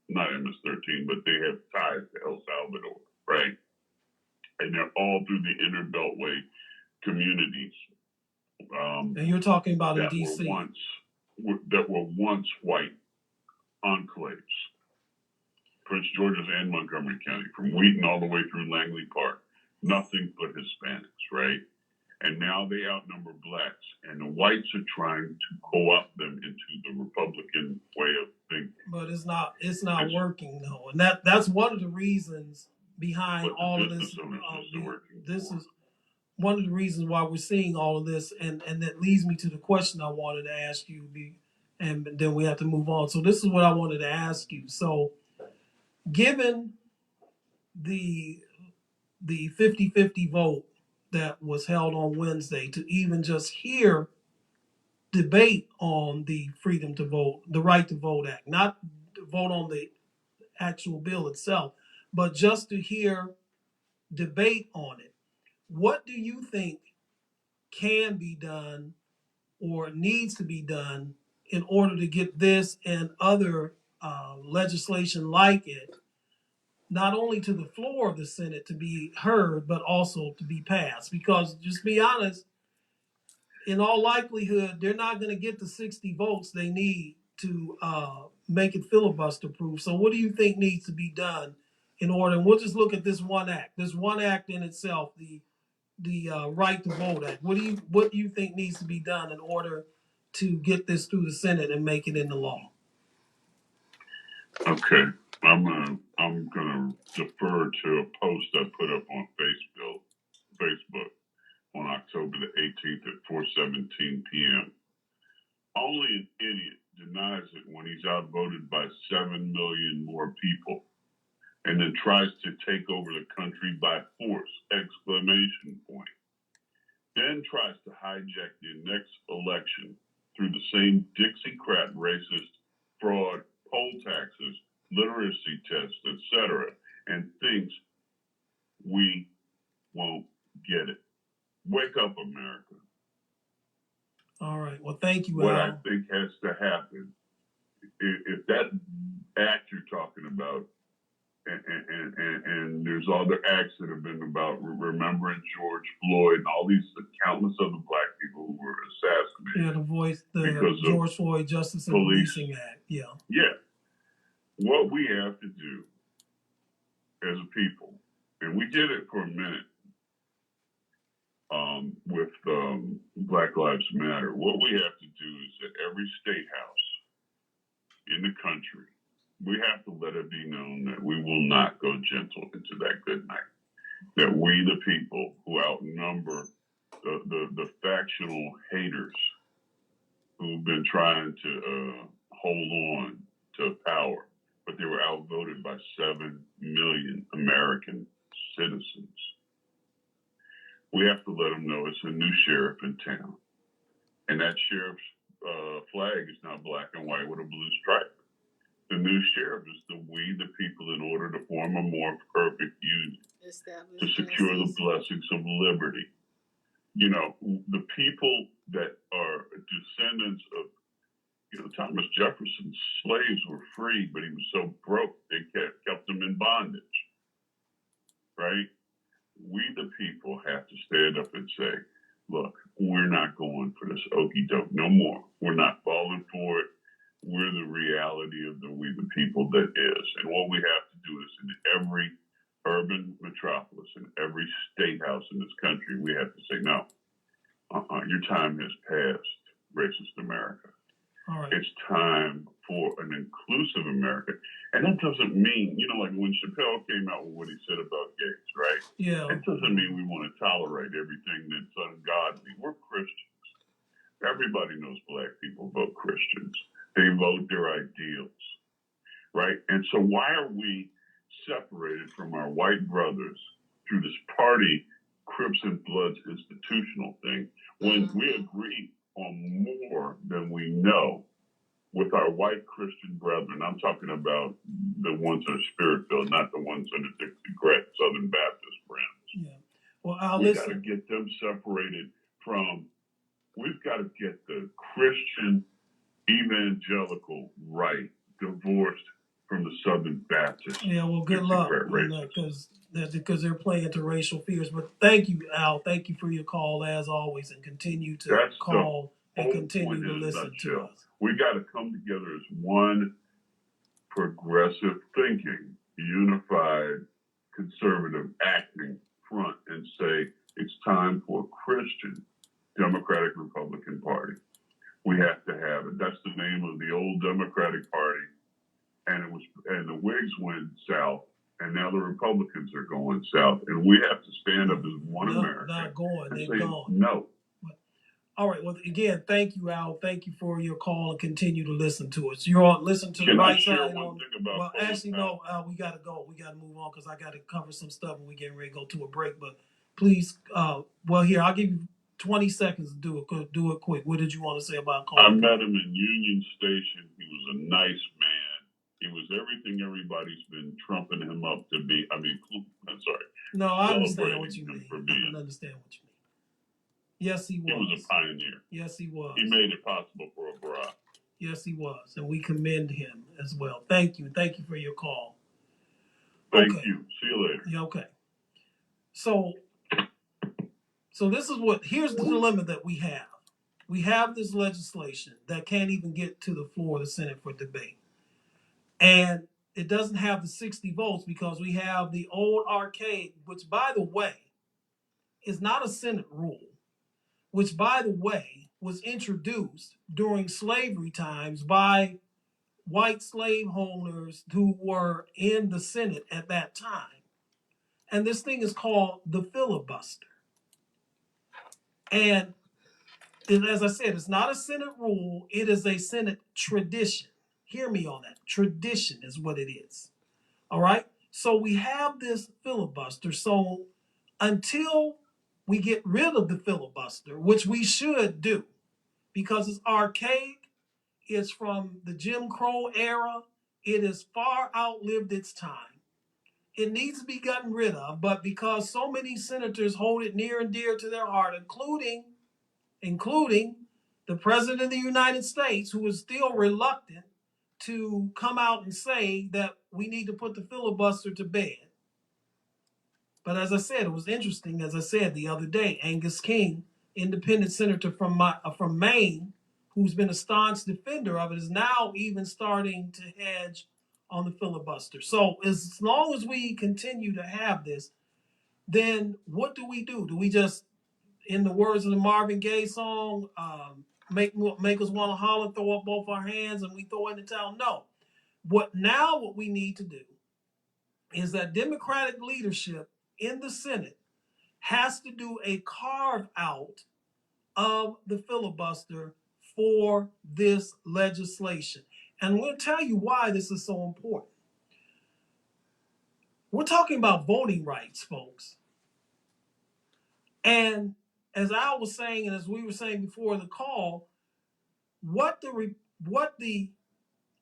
not MS-13, but they have ties to El Salvador, right? And they're all through the inner beltway communities. And you're talking about in DC. That were once white enclaves. Prince George's and Montgomery County, from Wheaton all the way through Langley Park. Nothing but Hispanics, right? And now they outnumber blacks, and the whites are trying to co-opt them into the Republican way of thinking. But it's not working though, and that's one of the reasons behind all of this. This is one of the reasons why we're seeing all of this, and that leads me to the question I wanted to ask you, and then we have to move on. So this is what I wanted to ask you. So, given the 50-50 vote that was held on Wednesday, to even just hear debate on the freedom to vote, the Right to Vote Act, not to vote on the actual bill itself, but just to hear debate on it. What do you think can be done or needs to be done in order to get this and other legislation like it not only to the floor of the Senate to be heard, but also to be passed? Because just be honest, in all likelihood, they're not going to get the 60 votes they need to make it filibuster proof. So what do you think needs to be done in order? And we'll just look at this one act in itself, the Right to Vote Act. What do you think needs to be done in order to get this through the Senate and make it into law? Okay, I'm gonna defer to a post I put up on Facebook on October the 18th at 4:17 p.m. Only an idiot denies it when he's outvoted by 7 million more people, and then tries to take over the country by force! Exclamation point. Then tries to hijack the next election through the same Dixiecrat racist fraud, poll taxes, literacy tests, etc., and thinks we won't get it. Wake up, America. All right. Well, thank you, What Al. I think has to happen, if that act you're talking about, and there's other acts that have been about remembering George Floyd and all these countless other black people who were assassinated. The George Floyd Justice and Policing Act. Yeah. Yeah. What we have to do as a people, and we did it for a minute with Black Lives Matter. What we have to do is at every state house in the country, we have to let it be known that we will not go gentle into that good night. That we, the people who outnumber the factional haters who've been trying to hold on to power, but they were outvoted by 7 million American citizens. We have to let them know it's a new sheriff in town. And that sheriff's flag is not black and white with a blue stripe. The new sheriff is we, the people, in order to form a more perfect union, to secure the blessings of liberty. You know, the people that are descendants of, Thomas Jefferson's slaves were free, but he was so broke, they kept them in bondage, right? We, the people, have to stand up and say, look, we're not going for this okey doke no more. We're not falling for it. We're the reality of we, the people, that is. And what we have to do is in every urban metropolis, in every state house in this country, we have to say, no, your time has passed, racist America. All right. It's time for an inclusive America. And that doesn't mean, like when Chappelle came out with what he said about gays, right? Yeah. It doesn't mean we want to tolerate everything that's ungodly. We're Christians. Everybody knows black people vote Christians. They vote their ideals, right? And so why are we separated from our white brothers through this party, Crips and Bloods institutional thing, when we agree on more than we know with our white Christian brethren? I'm talking about the ones that are spirit-filled, not the ones that are Dixiecrat Southern Baptist friends. Yeah. Well, we've got to get them separated from, we've got to get the Christian evangelical right divorced from the Southern Baptist. Yeah, well, good luck, because they're playing to racial fears. But thank you, Al. Thank you for your call, as always, and continue to call and continue to listen to us. We got to come together as one progressive thinking, unified, conservative acting front and say it's time for a Christian Democratic Republican Party. We have to have it. That's the name of the old Democratic Party, and the Whigs went south, and now the Republicans are going south, and we have to stand up as one America. Not going. They've gone. No. All right. Well, again, thank you, Al. Thank you for your call, and continue to listen to us. You're on. Listen to the right side. Well, actually, no. We got to go. We got to move on because I got to cover some stuff, and we're getting ready to go to a break. But please, here, I'll give you 20 seconds to do it quick. What did you want to say about Carl? I met him in Union Station. He was a nice man. He was everything everybody's been trumping him up to be. I'm sorry. No, I understand what you mean. I understand what you mean. Yes, he was. He was a pioneer. Yes, he was. He made it possible for a Barack. Yes, he was. And we commend him as well. Thank you. Thank you for your call. Thank you. See you later. Yeah, okay. So this is here's the dilemma that we have. We have this legislation that can't even get to the floor of the Senate for debate. And it doesn't have the 60 votes because we have the old arcade, which, by the way, is not a Senate rule, which, by the way, was introduced during slavery times by white slave owners who were in the Senate at that time. And this thing is called the filibuster. And as I said, it's not a Senate rule. It is a Senate tradition. Hear me on that. Tradition is what it is. All right? So we have this filibuster. So until we get rid of the filibuster, which we should do, because it's archaic, it's from the Jim Crow era, it has far outlived its time. It needs to be gotten rid of, but because so many senators hold it near and dear to their heart, including the President of the United States, who is still reluctant to come out and say that we need to put the filibuster to bed. But as I said, it was interesting, as I said the other day, Angus King, independent senator from Maine, who's been a staunch defender of it, is now even starting to hedge on the filibuster. So as long as we continue to have this, then what do we do? Do we just, in the words of the Marvin Gaye song, make us want to holler, throw up both our hands, and we throw in the towel? No. What we need to do is that Democratic leadership in the Senate has to do a carve out of the filibuster for this legislation. And I'm going to tell you why this is so important. We're talking about voting rights, folks. And as Al was saying, and as we were saying before the call, what the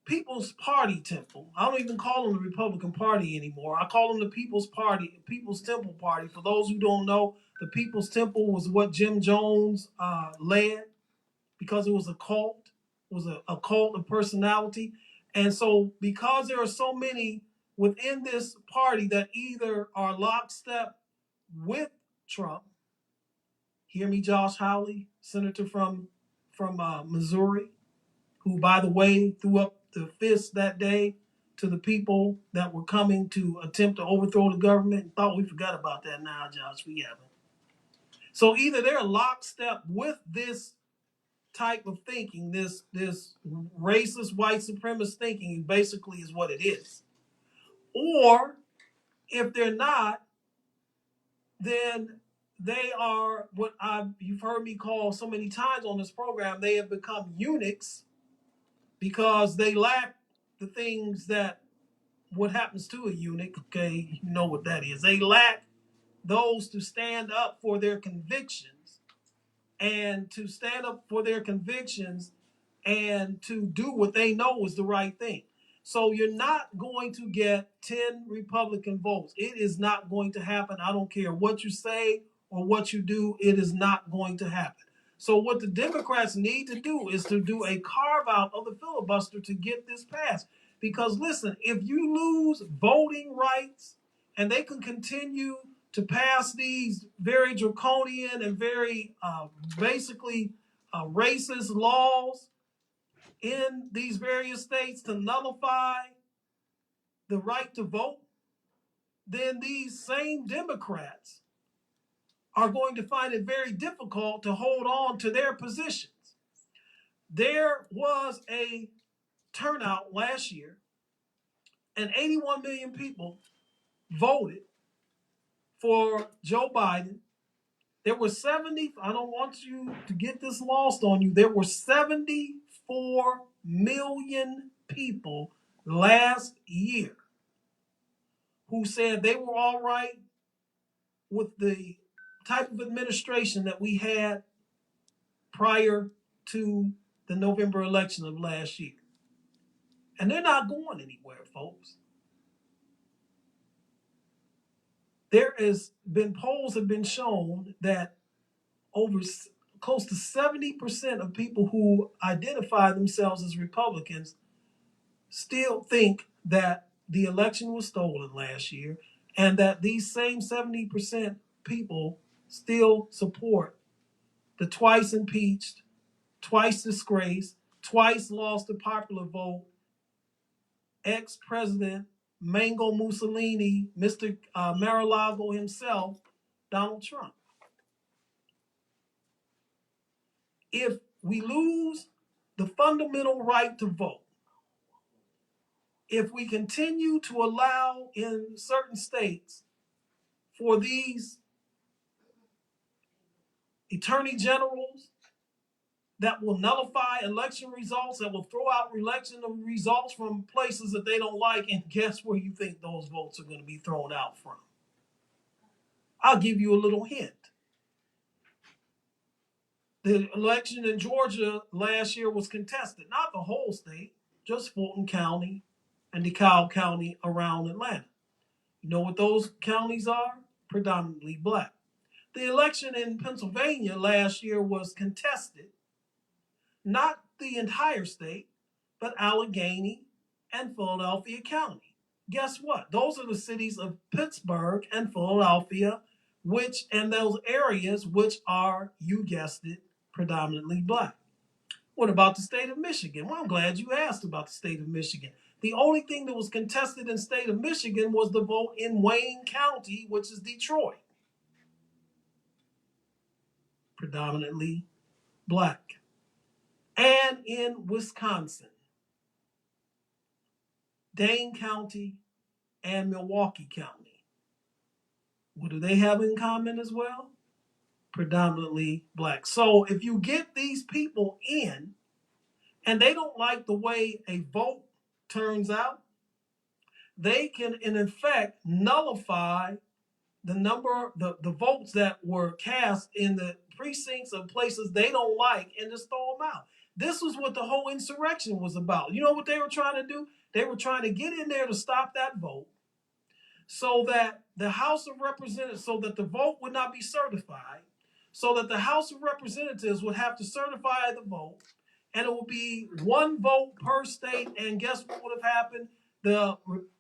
People's Party Temple, I don't even call them the Republican Party anymore. I call them the People's Party, People's Temple Party. For those who don't know, the People's Temple was what Jim Jones led, because it was a cult, a cult of personality. And so because there are so many within this party that either are lockstep with Trump, hear me, Josh Hawley, senator from Missouri, who, by the way, threw up the fist that day to the people that were coming to attempt to overthrow the government. Thought we forgot about that. Now, Josh, we haven't. So either they're lockstep with this type of thinking, this racist white supremacist thinking, basically is what it is. Or if they're not, then they are what you've heard me call so many times on this program. They have become eunuchs because they lack the things that what happens to a eunuch. Okay, you know what that is. They lack those to stand up for their convictions, and to stand up for their convictions and to do what they know is the right thing. So you're not going to get 10 Republican votes. It is not going to happen. I don't care what you say or what you do, it is not going to happen. So what the Democrats need to do is to do a carve out of the filibuster to get this passed. Because listen, if you lose voting rights and they can continue to pass these very draconian and very basically racist laws in these various states to nullify the right to vote, then these same Democrats are going to find it very difficult to hold on to their positions. There was a turnout last year, and 81 million people voted for Joe Biden. There were 70, I don't want you to get this lost on you, there were 74 million people last year who said they were all right with the type of administration that we had prior to the November election of last year. And they're not going anywhere, folks. There has been polls have been shown that over close to 70% of people who identify themselves as Republicans still think that the election was stolen last year, and that these same 70% people still support the twice impeached, twice disgraced, twice lost the popular vote ex-president Mango Mussolini, Mr. Mar-a-Lago himself, Donald Trump. If we lose the fundamental right to vote, if we continue to allow in certain states for these attorney generals that will nullify election results, that will throw out election results from places that they don't like, and guess where you think those votes are going to be thrown out from? I'll give you a little hint. The election in Georgia last year was contested, not the whole state, just Fulton County and DeKalb County around Atlanta. You know what those counties are? Predominantly black. The election in Pennsylvania last year was contested, not the entire state, but Allegheny and Philadelphia County. Guess what? Those are the cities of Pittsburgh and Philadelphia, which and those areas which are, you guessed it, predominantly black. What about the state of Michigan? Well, I'm glad you asked about the state of Michigan. The only thing that was contested in the state of Michigan was the vote in Wayne County, which is Detroit. Predominantly black. And in Wisconsin, Dane County and Milwaukee County. What do they have in common as well? Predominantly black. So if you get these people in and they don't like the way a vote turns out, they can in effect nullify the votes that were cast in the precincts of places they don't like and just throw them out. This was what the whole insurrection was about. You know what they were trying to do? They were trying to get in there to stop that vote so that the House of Representatives, so that the vote would not be certified, so that the House of Representatives would have to certify the vote, and it would be one vote per state. And guess what would have happened? The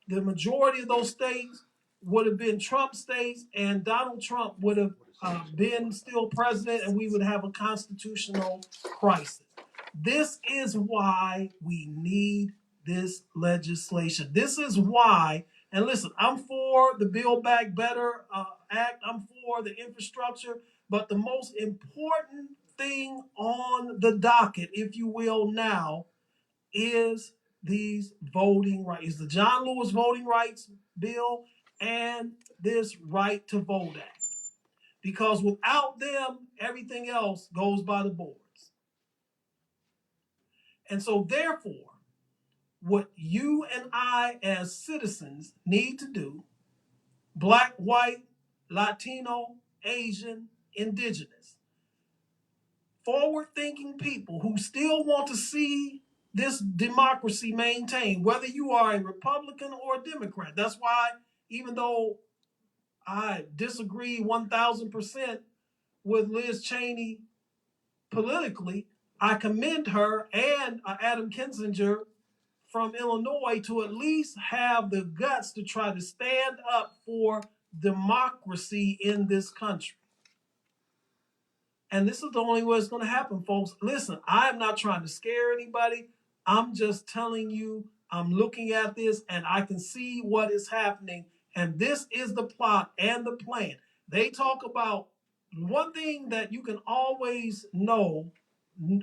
majority of those states would have been Trump states, and Donald Trump would have been still president, and we would have a constitutional crisis. This is why we need this legislation. This is why, and listen, I'm for the Build Back Better Act, I'm for the infrastructure, but the most important thing on the docket, if you will, now is these voting rights, is the John Lewis Voting Rights Bill and this Right to Vote Act. Because without them, everything else goes by the boards. And so, therefore, what you and I as citizens need to do, black, white, Latino, Asian, indigenous, forward-thinking people who still want to see this democracy maintained, whether you are a Republican or a Democrat. That's why, even though I disagree 1,000% with Liz Cheney politically, I commend her and Adam Kinzinger from Illinois to at least have the guts to try to stand up for democracy in this country. And this is the only way it's going to happen, folks. Listen, I'm not trying to scare anybody. I'm just telling you, I'm looking at this and I can see what is happening. And this is the plot and the plan. They talk about one thing that you can always know,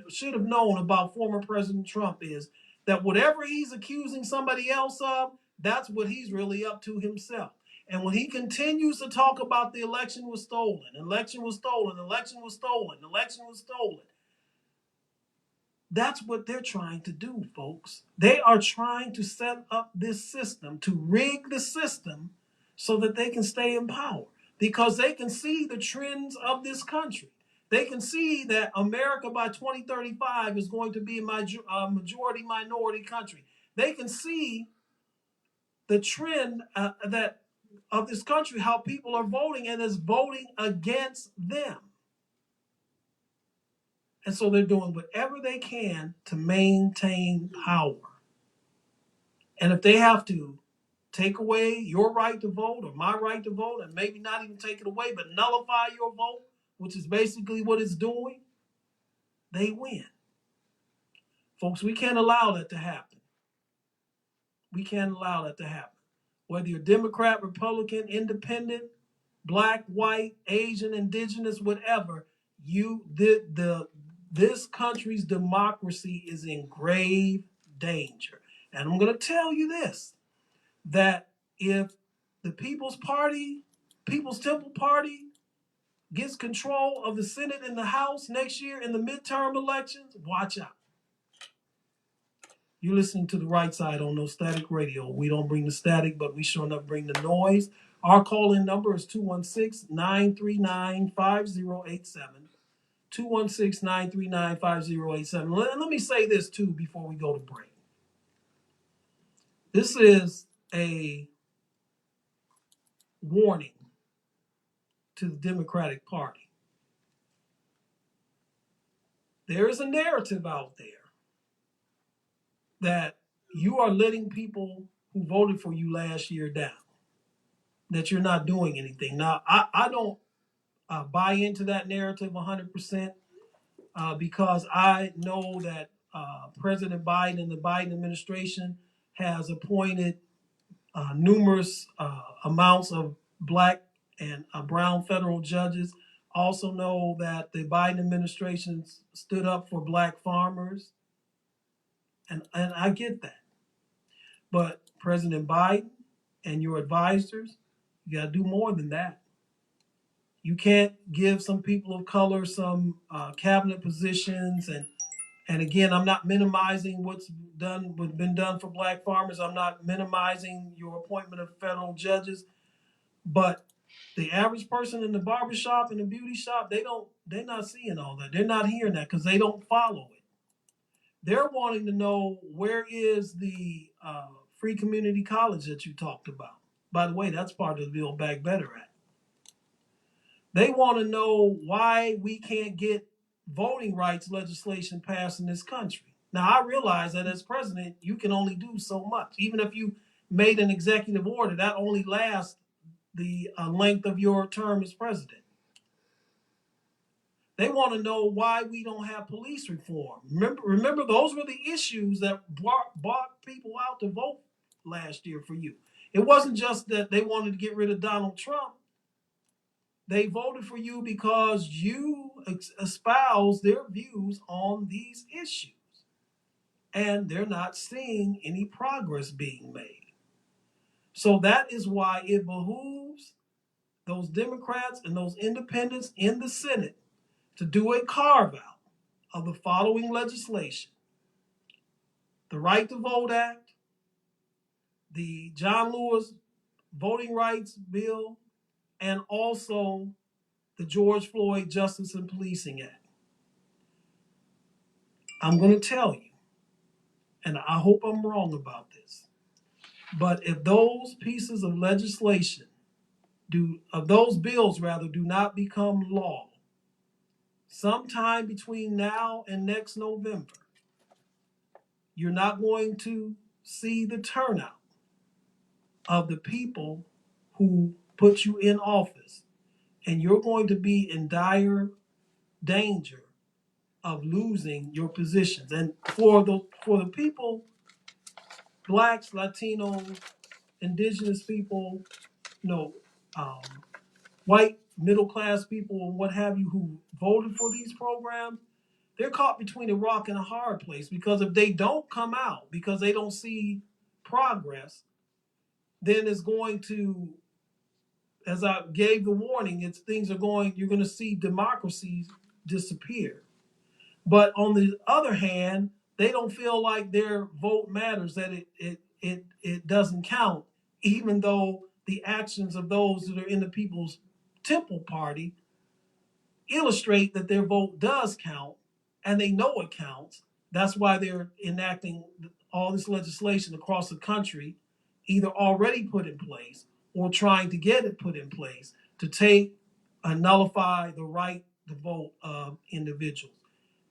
should have known about former President Trump is that whatever he's accusing somebody else of, that's what he's really up to himself. And when he continues to talk about the election was stolen, election was stolen, election was stolen, election was stolen, that's what they're trying to do, folks. They are trying to set up this system, to rig the system so that they can stay in power because they can see the trends of this country. They can see that America by 2035 is going to be a majority minority country. They can see the trend that of this country, how people are voting and is voting against them. And so they're doing whatever they can to maintain power. And if they have to take away your right to vote or my right to vote, and maybe not even take it away, but nullify your vote, which is basically what it's doing, they win. Folks, we can't allow that to happen. We can't allow that to happen. Whether you're Democrat, Republican, Independent, black, white, Asian, indigenous, whatever, this country's democracy is in grave danger. And I'm going to tell you this, that if the People's Temple Party gets control of the Senate and the House next year in the midterm elections, watch out. You're listening to The Right Side on No Static Radio. We don't bring the static, but we sure enough bring the noise. Our call-in number is 216-939-5087. 216-939-5087. Let me say this too before we go to break. This is a warning to the Democratic Party. There is a narrative out there that you are letting people who voted for you last year down, that you're not doing anything. Now, I don't buy into that narrative 100% because I know that President Biden and the Biden administration has appointed numerous amounts of black and brown federal judges. Also know that the Biden administration stood up for black farmers, and I get that. But President Biden and your advisors, you got to do more than that. You can't give some people of color some cabinet positions, and again, I'm not minimizing what's been done for black farmers. I'm not minimizing your appointment of federal judges, but the average person in the barbershop and the beauty shop, they're not seeing all that. They're not hearing that because they don't follow it. They're wanting to know, where is the free community college that you talked about? By the way, that's part of the Build Back Better Act. They want to know why we can't get voting rights legislation passed in this country. Now, I realize that as president, you can only do so much. Even if you made an executive order, that only lasts the length of your term as president. They want to know why we don't have police reform. Remember, those were the issues that brought people out to vote last year for you. It wasn't just that they wanted to get rid of Donald Trump. They voted for you because you espouse their views on these issues. And they're not seeing any progress being made. So that is why it behooves those Democrats and those independents in the Senate to do a carve out of the following legislation: the Right to Vote Act, the John Lewis Voting Rights Bill, and also the George Floyd Justice and Policing Act. I'm going to tell you, and I hope I'm wrong about this, but if those pieces of legislation those bills rather, do not become law sometime between now and next November, you're not going to see the turnout of the people who put you in office, and you're going to be in dire danger of losing your positions. And for the people, blacks, Latinos, indigenous people, you know, um, white middle class people, and what have you, who voted for these programs, they're caught between a rock and a hard place, because if they don't come out because they don't see progress, then it's going to, as I gave the warning, you're going to see democracies disappear. But on the other hand, they don't feel like their vote matters, that it doesn't count, even though the actions of those that are in the People's Temple Party illustrate that their vote does count, and they know it counts. That's why they're enacting all this legislation across the country, either already put in place or trying to get it put in place, to take and nullify the right to vote of individuals.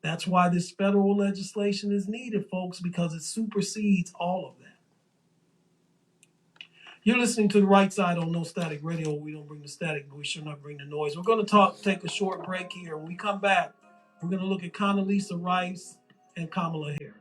That's why this federal legislation is needed, folks, because it supersedes all of that. You're listening to The Right Side on No Static Radio. We don't bring the static, but we sure not bring the noise. We're going to take a short break here. When we come back, we're going to look at Condoleezza Rice and Kamala Harris.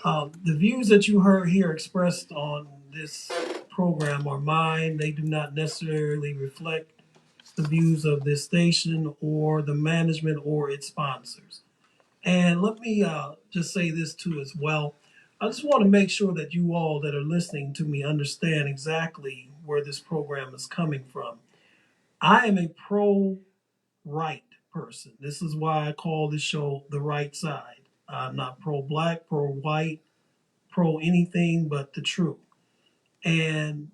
The views that you heard here expressed on this program are mine. They do not necessarily reflect the views of this station or the management or its sponsors. And let me just say this too as well. I just want to make sure that you all that are listening to me understand exactly where this program is coming from. I am a pro right person. This is why I call this show The Right Side. I'm not pro black, pro white, pro anything but the truth. And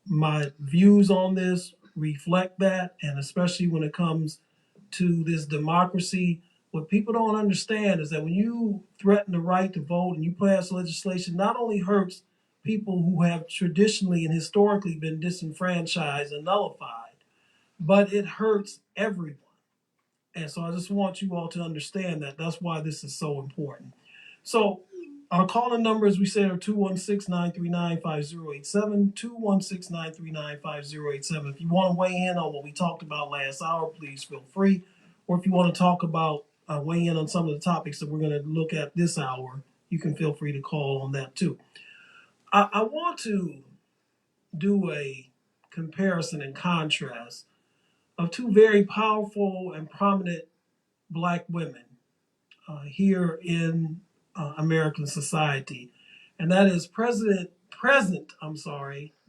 my views on this reflect that, and especially when it comes to this democracy, what people don't understand is that when you threaten the right to vote and you pass legislation, not only hurts people who have traditionally and historically been disenfranchised and nullified, but it hurts everyone. And so I just want you all to understand that. That's why this is so important. So our calling numbers we said are 216-939-5087, 216-939-5087. If you want to weigh in on what we talked about last hour, please feel free. Or if you want to talk about weigh in on some of the topics that we're going to look at this hour, you can feel free to call on that too. I want to do a comparison and contrast of two very powerful and prominent black women here in American society, and that is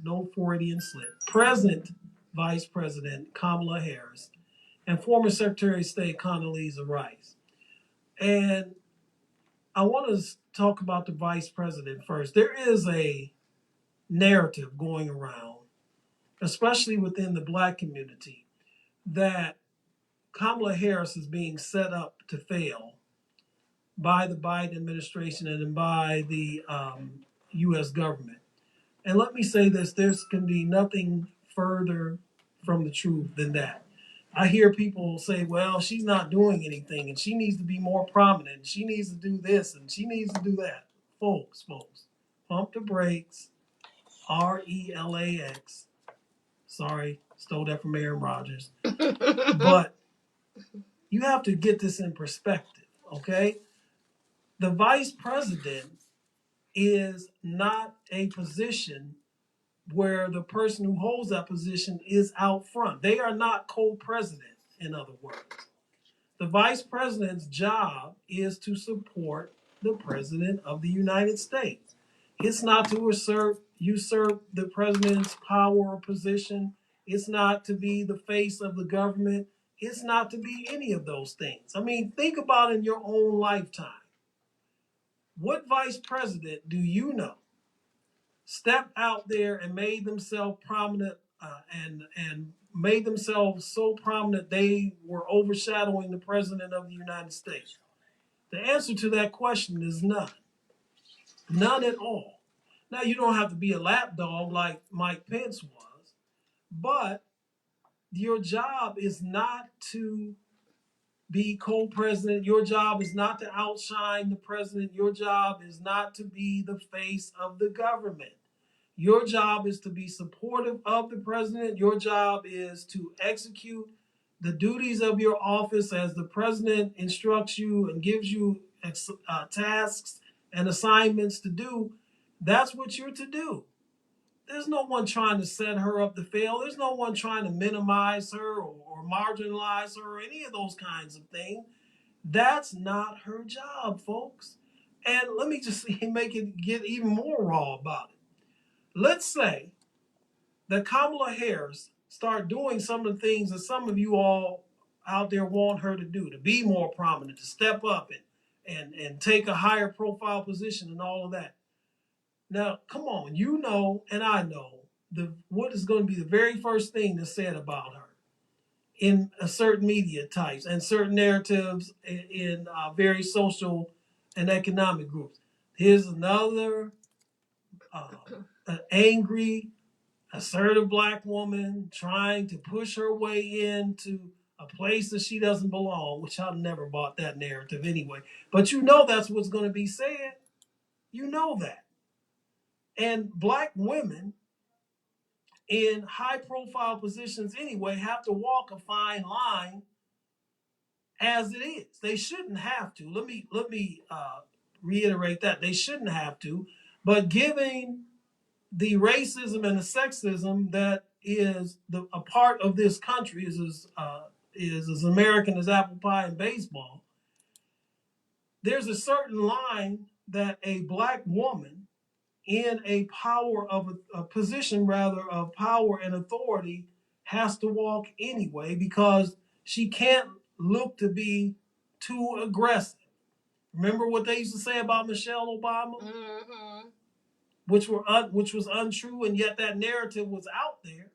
no Freudian slip, present Vice President Kamala Harris and former Secretary of State Condoleezza Rice. And I want to talk about the Vice President first. There is a narrative going around, especially within the black community, that Kamala Harris is being set up to fail by the Biden administration and by the U.S. government. And let me say this, there can be nothing further from the truth than that. I hear people say, well, she's not doing anything and she needs to be more prominent. And she needs to do this and she needs to do that. Folks, pump the brakes, RELAX. Sorry, stole that from Aaron Rodgers. But you have to get this in perspective, okay? The vice president is not a position where the person who holds that position is out front. They are not co-president, in other words. The vice president's job is to support the president of the United States. It's not to usurp the president's power or position. It's not to be the face of the government. It's not to be any of those things. I mean, think about in your own lifetime. What vice president do you know stepped out there and made themselves prominent and made themselves so prominent they were overshadowing the president of the United States? The answer to that question is none. None at all. Now, you don't have to be a lapdog like Mike Pence was, but your job is not to be co-president. Your job is not to outshine the president. Your job is not to be the face of the government. Your job is to be supportive of the president. Your job is to execute the duties of your office as the president instructs you and gives you tasks and assignments to do. That's what you're to do. There's no one trying to set her up to fail. There's no one trying to minimize her or marginalize her or any of those kinds of things. That's not her job, folks. And let me just make it get even more raw about it. Let's say that Kamala Harris start doing some of the things that some of you all out there want her to do, to be more prominent, to step up and take a higher profile position and all of that. Now, come on, you know, and I know what is going to be the very first thing that's said about her in certain media types and certain narratives in very social and economic groups. Here's another angry, assertive black woman trying to push her way into a place that she doesn't belong, which I've never bought that narrative anyway. But you know that's what's going to be said. You know that. And black women in high profile positions anyway have to walk a fine line as it is. They shouldn't have to. Let me reiterate that. They shouldn't have to. But given the racism and the sexism that is a part of this country, is as American as apple pie and baseball, there's a certain line that a black woman in a position rather of power and authority has to walk anyway, because she can't look to be too aggressive. Remember what they used to say about Michelle Obama, which was untrue, and yet that narrative was out there.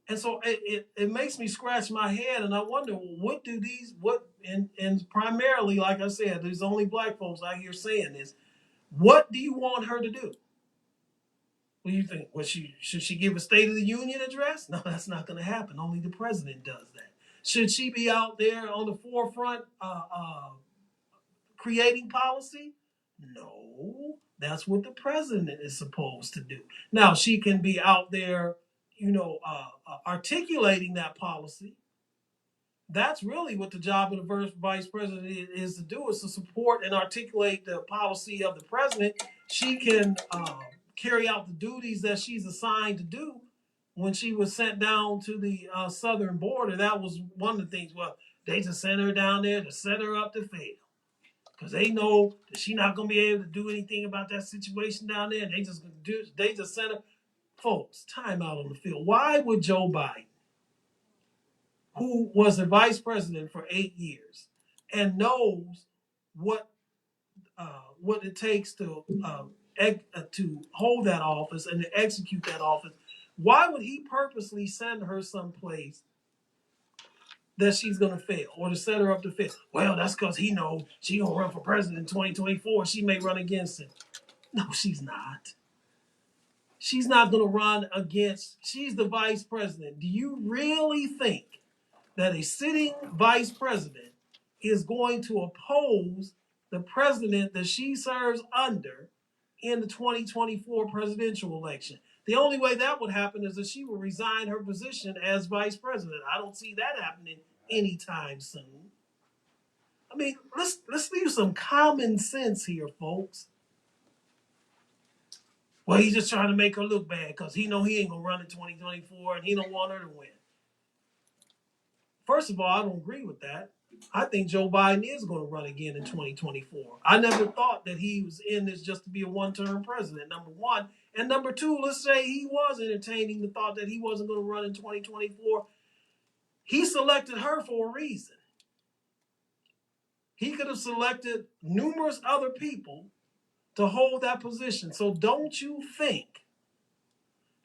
And so it makes me scratch my head, and I wonder, and primarily, like I said, there's only black folks out here saying this. What do you want her to do? What do you think? Should she give a State of the Union address? No, that's not going to happen. Only the president does that. Should she be out there on the forefront creating policy? No, that's what the president is supposed to do. Now, she can be out there, articulating that policy. That's really what the job of the vice president is to do, is to support and articulate the policy of the president. She can carry out the duties that she's assigned to do. When she was sent down to the southern border, that was one of the things. Well, they just sent her down there to set her up to fail, because they know that she's not going to be able to do anything about that situation down there. And they just sent her. Folks, time out on the field. Why would Joe Biden, who was the vice president for 8 years and knows what it takes to hold that office and to execute that office, why would he purposely send her someplace that she's going to fail, or to set her up to fail? Well, that's because he knows she's going to run for president in 2024. She may run against him. No, she's not. She's not going to run against. She's the vice president. Do you really think that a sitting vice president is going to oppose the president that she serves under in the 2024 presidential election? The only way that would happen is that she would resign her position as vice president. I don't see that happening anytime soon. I mean, let's leave some common sense here, folks. Well, he's just trying to make her look bad because he know he ain't gonna run in 2024 and he don't want her to win. First of all, I don't agree with that. I think Joe Biden is going to run again in 2024. I never thought that he was in this just to be a one-term president, number one. And number two, let's say he was entertaining the thought that he wasn't going to run in 2024. He selected her for a reason. He could have selected numerous other people to hold that position. So don't you think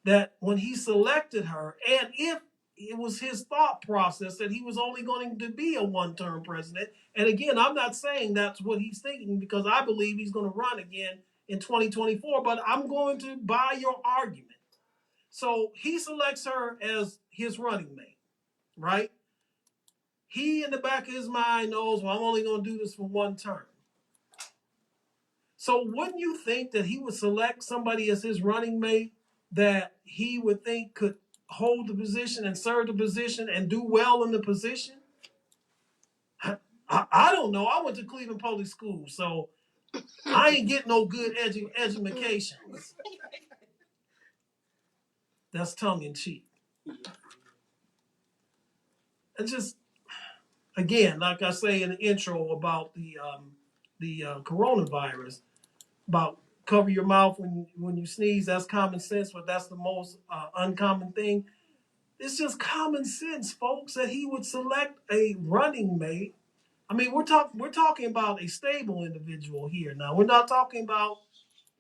that when he selected her, and if it was his thought process that he was only going to be a one-term president. And again, I'm not saying that's what he's thinking, because I believe he's going to run again in 2024, but I'm going to buy your argument. So he selects her as his running mate, right? He, in the back of his mind, knows, well, I'm only going to do this for one term. So wouldn't you think that he would select somebody as his running mate that he would think could hold the position and serve the position and do well in the position? I don't know. I went to Cleveland Public Schools, so I ain't getting no good education. That's tongue in cheek. And just, again, like I say in the intro about the coronavirus, about cover your mouth when you sneeze. That's common sense, but that's the most uncommon thing. It's just common sense, folks, that he would select a running mate. I mean, we're talking about a stable individual here now. We're not talking about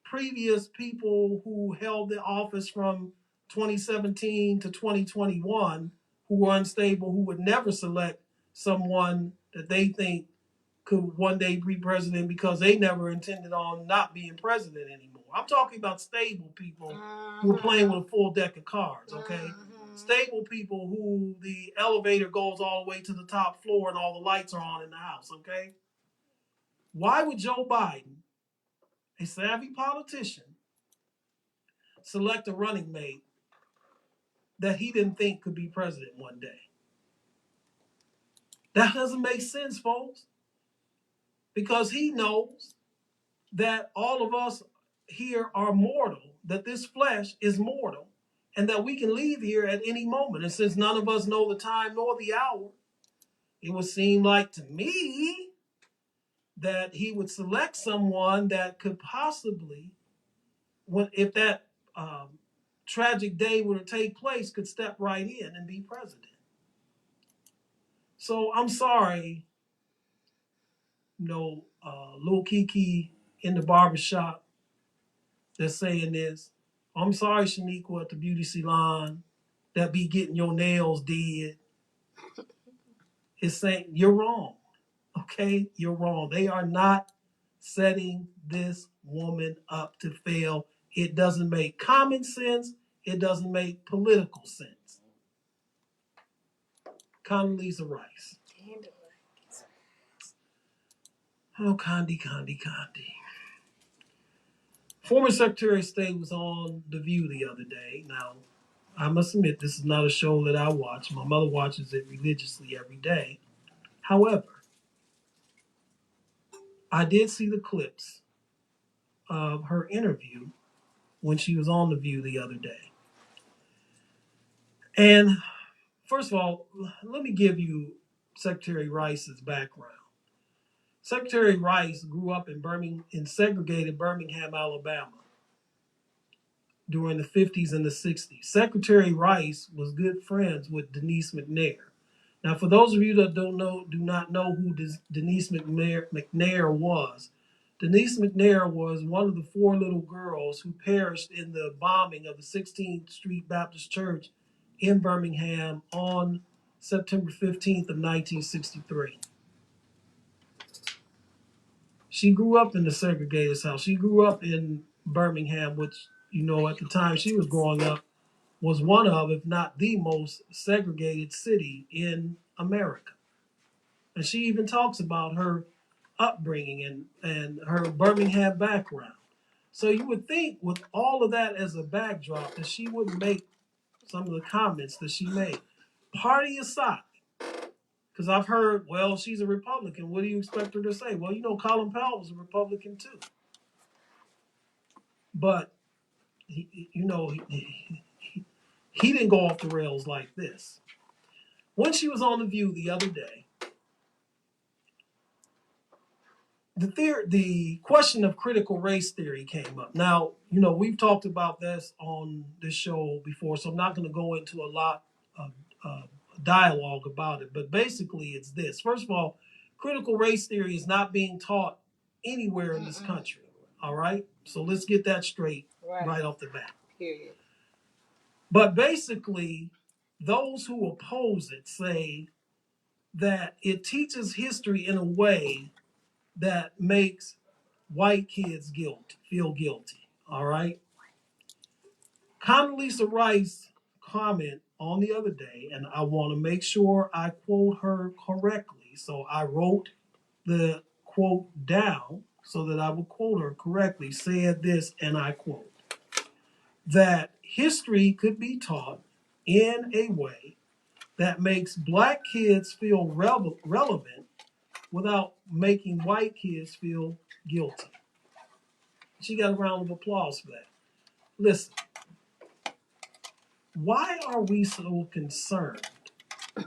previous people who held the office from 2017 to 2021 who were unstable, who would never select someone that they think could one day be president because they never intended on not being president anymore. I'm talking about stable people who are playing with a full deck of cards, okay? Stable people who the elevator goes all the way to the top floor and all the lights are on in the house, okay? Why would Joe Biden, a savvy politician, select a running mate that he didn't think could be president one day? That doesn't make sense, folks. because he knows that all of us here are mortal, that this flesh is mortal, and that we can leave here at any moment. And since none of us know the time nor the hour, it would seem like to me that he would select someone that could possibly, if that tragic day were to take place, could step right in and be president. So I'm sorry, Lil Kiki in the barbershop that's saying this. I'm sorry, Shaniqua at the beauty salon that be getting your nails did. Is saying you're wrong. Okay, you're wrong. They are not setting this woman up to fail. It doesn't make common sense. It doesn't make political sense. Condoleezza Rice. Oh, Condi. Former Secretary of State was on The View the other day. Now, I must admit, this is not a show that I watch. My mother watches it religiously every day. However, I did see the clips of her interview when she was on The View the other day. And first of all, let me give you Secretary Rice's background. Secretary Rice grew up in segregated Birmingham, Alabama during the 50s and the 60s. Secretary Rice was good friends with Denise McNair. Now, for those of you that do not know who Denise McNair was, Denise McNair was one of the 4 little girls who perished in the bombing of the 16th Street Baptist Church in Birmingham on September 15th of 1963. She grew up in the segregated South. She grew up in Birmingham, which, at the time she was growing up, was one of, if not the most segregated city in America. And she even talks about her upbringing and her Birmingham background. So you would think with all of that as a backdrop that she wouldn't make some of the comments that she made. Party aside, because I've heard, well, she's a Republican. What do you expect her to say? Well, Colin Powell was a Republican too. But, he didn't go off the rails like this. When she was on The View the other day, the question of critical race theory came up. Now, we've talked about this on this show before, so I'm not going to go into a lot of dialogue about it. But basically, it's this. First of all, critical race theory is not being taught anywhere in this country. All right? So let's get that straight right off the bat. Period. But basically, those who oppose it say that it teaches history in a way that makes white kids feel guilty. All right. Condoleezza Rice comment on the other day, and I want to make sure I quote her correctly. So I wrote the quote down so that I would quote her correctly, said this, and I quote, that history could be taught in a way that makes black kids feel relevant without making white kids feel guilty. She got a round of applause for that. Listen, why are we so concerned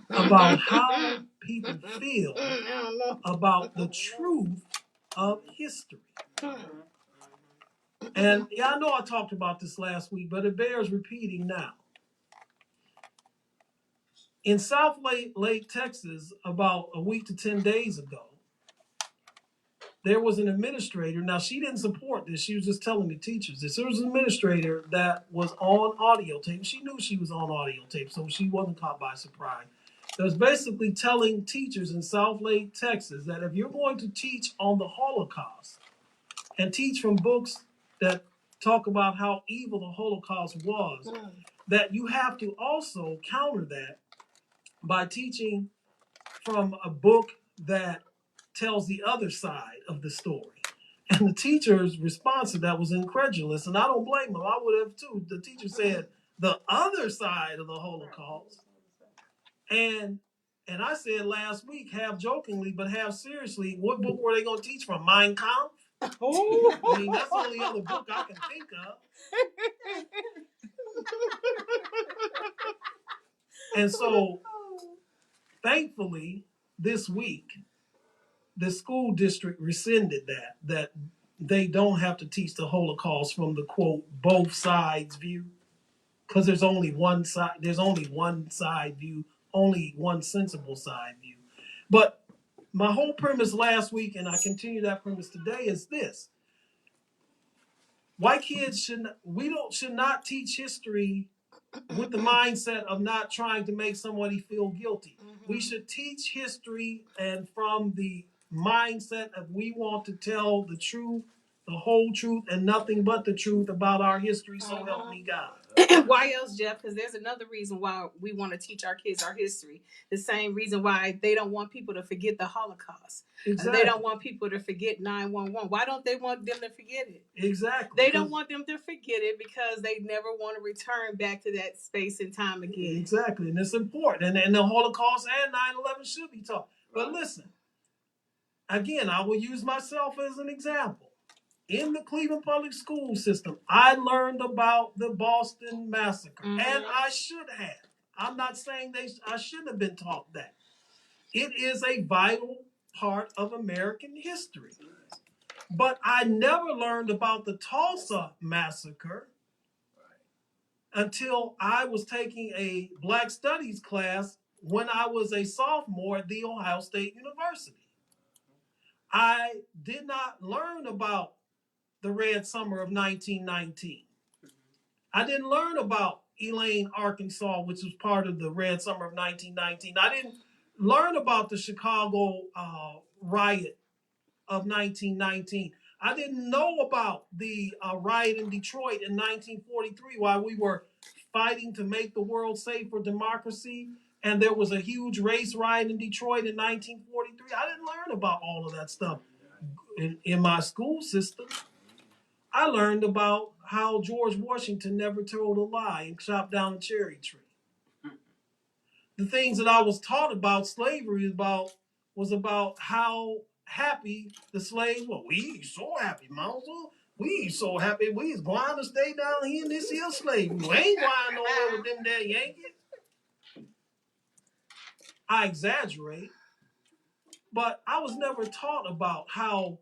about how people feel about the truth of history? And I know I talked about this last week, but it bears repeating now. In South Lake, Texas, about a week to 10 days ago, there was an administrator. Now, she didn't support this. She was just telling the teachers this. There was an administrator that was on audio tape. She knew she was on audio tape, so she wasn't caught by surprise. That was basically telling teachers in South Lake, Texas, that if you're going to teach on the Holocaust and teach from books that talk about how evil the Holocaust was, that you have to also counter that by teaching from a book that tells the other side of the story. And the teacher's response to that was incredulous, and I don't blame them. I would have too. The teacher said the other side of the Holocaust, and And I said last week, half jokingly, but half seriously, what book were they going to teach from? Mein Kampf? Oh. I mean, that's the only other book I can think of. And so, thankfully, this week, the school district rescinded that they don't have to teach the Holocaust from the quote both sides view, because there's only one side. There's only one side view, only one sensible side view. But my whole premise last week, and I continue that premise today, is this: white kids should not teach history with the mindset of not trying to make somebody feel guilty. Mm-hmm. We should teach history and from the mindset of we want to tell the truth, the whole truth, and nothing but the truth about our history. So help me God. Why else, Jeff? Because there's another reason why we want to teach our kids our history. The same reason why they don't want people to forget the Holocaust. Exactly. They don't want people to forget 9/11. Why don't they want them to forget it? Exactly. They don't want them to forget it because they never want to return back to that space and time again. Exactly. And it's important. And the Holocaust and 9/11 should be taught. But listen, again, I will use myself as an example. In the Cleveland Public School System, I learned about the Boston Massacre, and I should have. I'm not saying I shouldn't have been taught that. It is a vital part of American history. But I never learned about the Tulsa Massacre until I was taking a Black Studies class when I was a sophomore at The Ohio State University. I did not learn about the Red Summer of 1919. I didn't learn about Elaine, Arkansas, which was part of the Red Summer of 1919. I didn't learn about the Chicago riot of 1919. I didn't know about the riot in Detroit in 1943 while we were fighting to make the world safe for democracy. And there was a huge race riot in Detroit in 1943. I didn't learn about all of that stuff in my school system. I learned about how George Washington never told a lie and chopped down a cherry tree. The things that I was taught about slavery was about how happy the slaves were. We so happy, Mouser. We so happy. We is going to stay down here in this here slavery. We ain't going nowhere with them there Yankees. I exaggerate, but I was never taught about how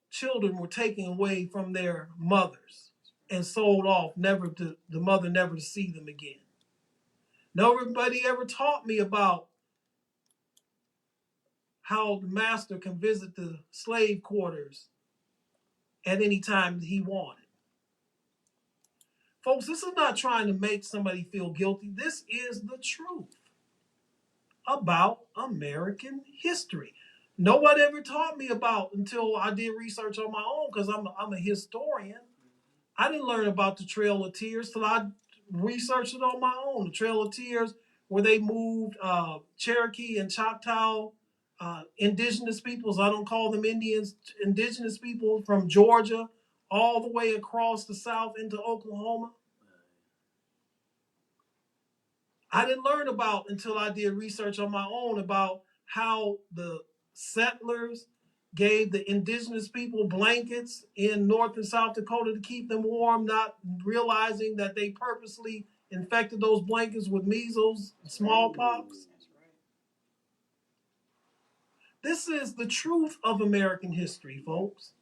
children were taken away from their mothers and sold off, the mother never to see them again. Nobody ever taught me about how the master can visit the slave quarters at any time that he wanted. Folks, this is not trying to make somebody feel guilty. This is the truth about American history. Nobody ever taught me about until I did research on my own, because I'm a historian. I didn't learn about the Trail of Tears till I researched it on my own. The Trail of Tears, where they moved Cherokee and Choctaw indigenous peoples, I don't call them Indians, indigenous people from Georgia all the way across the South into Oklahoma. I didn't learn about until I did research on my own about how the settlers gave the indigenous people blankets in North and South Dakota to keep them warm, not realizing that they purposely infected those blankets with measles, smallpox. This is the truth of American history, folks.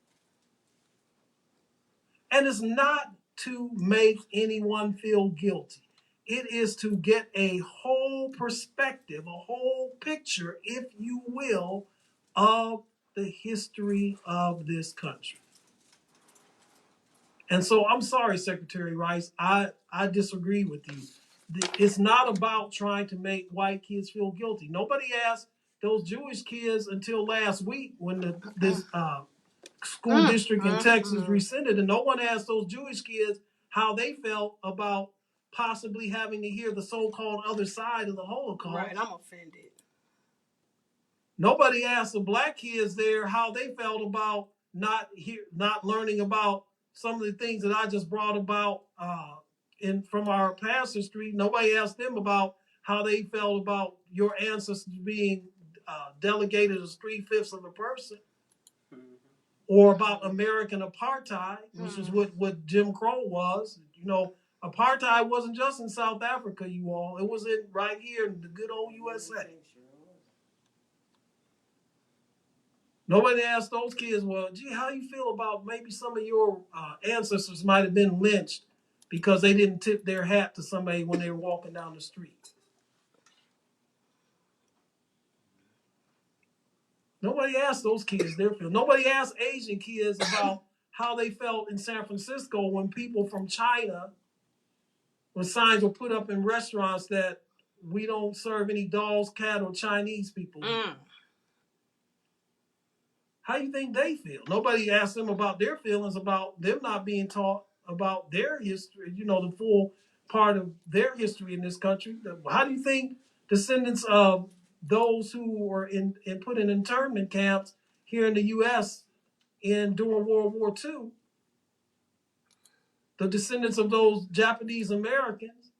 And it's not to make anyone feel guilty. It is to get a whole perspective, a whole picture, if you will, of the history of this country. And so I'm sorry, Secretary Rice, I disagree with you. It's not about trying to make white kids feel guilty. Nobody asked those Jewish kids until last week when this school district in Texas rescinded, and no one asked those Jewish kids how they felt about possibly having to hear the so-called other side of the Holocaust. Right, I'm offended. Nobody asked the black kids there how they felt about not learning about some of the things that I just brought about from our pastor street. Nobody asked them about how they felt about your ancestors being delegated as 3/5 of a person, or about American apartheid, which is what Jim Crow was. You know, apartheid wasn't just in South Africa, you all. It was in right here in the good old USA. Nobody asked those kids, well, gee, how you feel about maybe some of your ancestors might have been lynched because they didn't tip their hat to somebody when they were walking down the street. Nobody asked those kids their feel. Nobody asked Asian kids about how they felt in San Francisco when people from China, when signs were put up in restaurants that we don't serve any dogs, cat, or Chinese people. How do you think they feel? Nobody asked them about their feelings about them not being taught about their history, you know, the full part of their history in this country. How do you think descendants of those who were put in internment camps here in the U.S. During World War II, the descendants of those Japanese Americans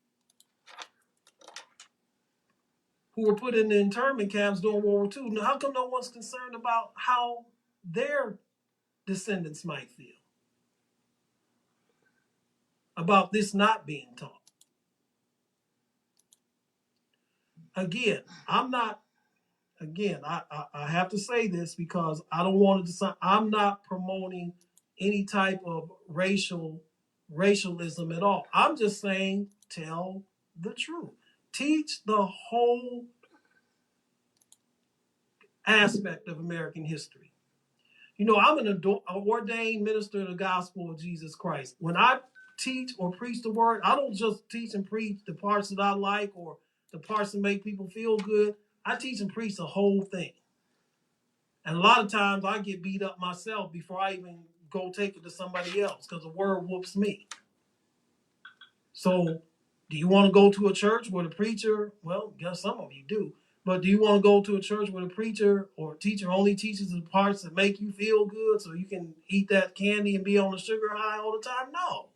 who were put in the internment camps during World War II, how come no one's concerned about how their descendants might feel about this not being taught? Again, I have to say this because I don't want to. I'm not promoting any type of racialism at all. I'm just saying tell the truth. Teach the whole aspect of American history. You know, I'm an ordained minister of the gospel of Jesus Christ. When I teach or preach the word, I don't just teach and preach the parts that I like or the parts that make people feel good. I teach and preach the whole thing. And a lot of times I get beat up myself before I even go take it to somebody else because the word whoops me. So do you want to go to a church where the preacher, well, I guess some of you do, but do you want to go to a church where the preacher or teacher only teaches the parts that make you feel good so you can eat that candy and be on the sugar high all the time? No.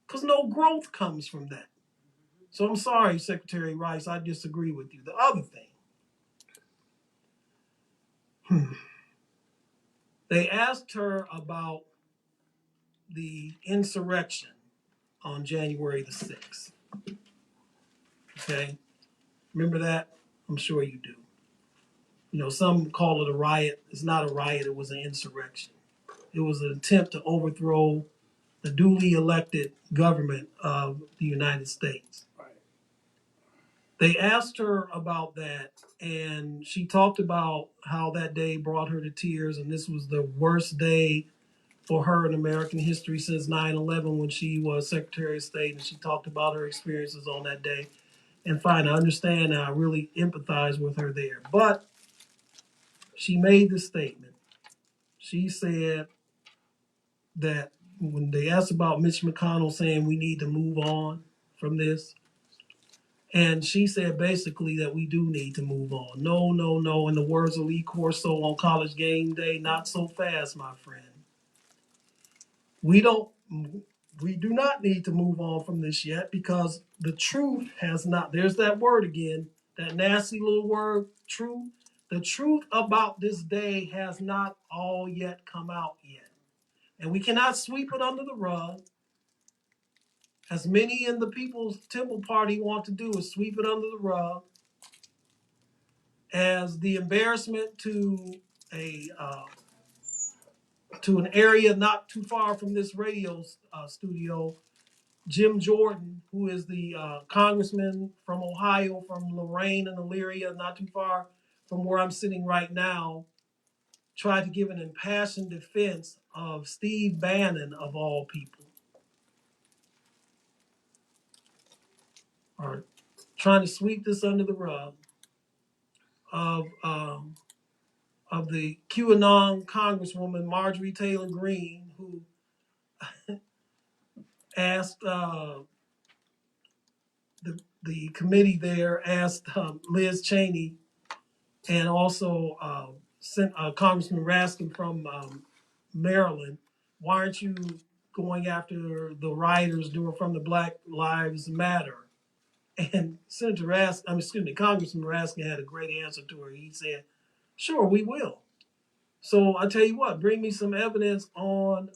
Because no growth comes from that. So I'm sorry, Secretary Rice, I disagree with you. The other thing, they asked her about the insurrection on January the 6th. Okay? Remember that? I'm sure you do. You know, some call it a riot. It's not a riot, it was an insurrection. It was an attempt to overthrow the duly elected government of the United States. Right. They asked her about that, and she talked about how that day brought her to tears, and this was the worst day for her in American history since 9/11 when she was Secretary of State, and she talked about her experiences on that day. And fine, I understand, and I really empathize with her there. But she made the statement. She said that when they asked about Mitch McConnell saying we need to move on from this, and she said basically that we do need to move on. No, no, no. In the words of Lee Corso on College Game Day, not so fast, my friend. We do not need to move on from this yet because the truth has not, there's that word again, that nasty little word, truth. The truth about this day has not all yet come out yet. And we cannot sweep it under the rug, as many in the People's Temple Party want to do, is sweep it under the rug as the embarrassment to an area not too far from this radio studio. Jim Jordan, who is the congressman from Ohio, from Lorain and Elyria, not too far from where I'm sitting right now, tried to give an impassioned defense of Steve Bannon, of all people, or trying to sweep this under the rug of the QAnon Congresswoman Marjorie Taylor Greene, who asked the committee there asked Liz Cheney and also Congressman Raskin from Maryland, why aren't you going after the rioters from the Black Lives Matter And Congressman Raskin had a great answer to her. He said, "Sure, we will." So I tell you what, bring me some evidence on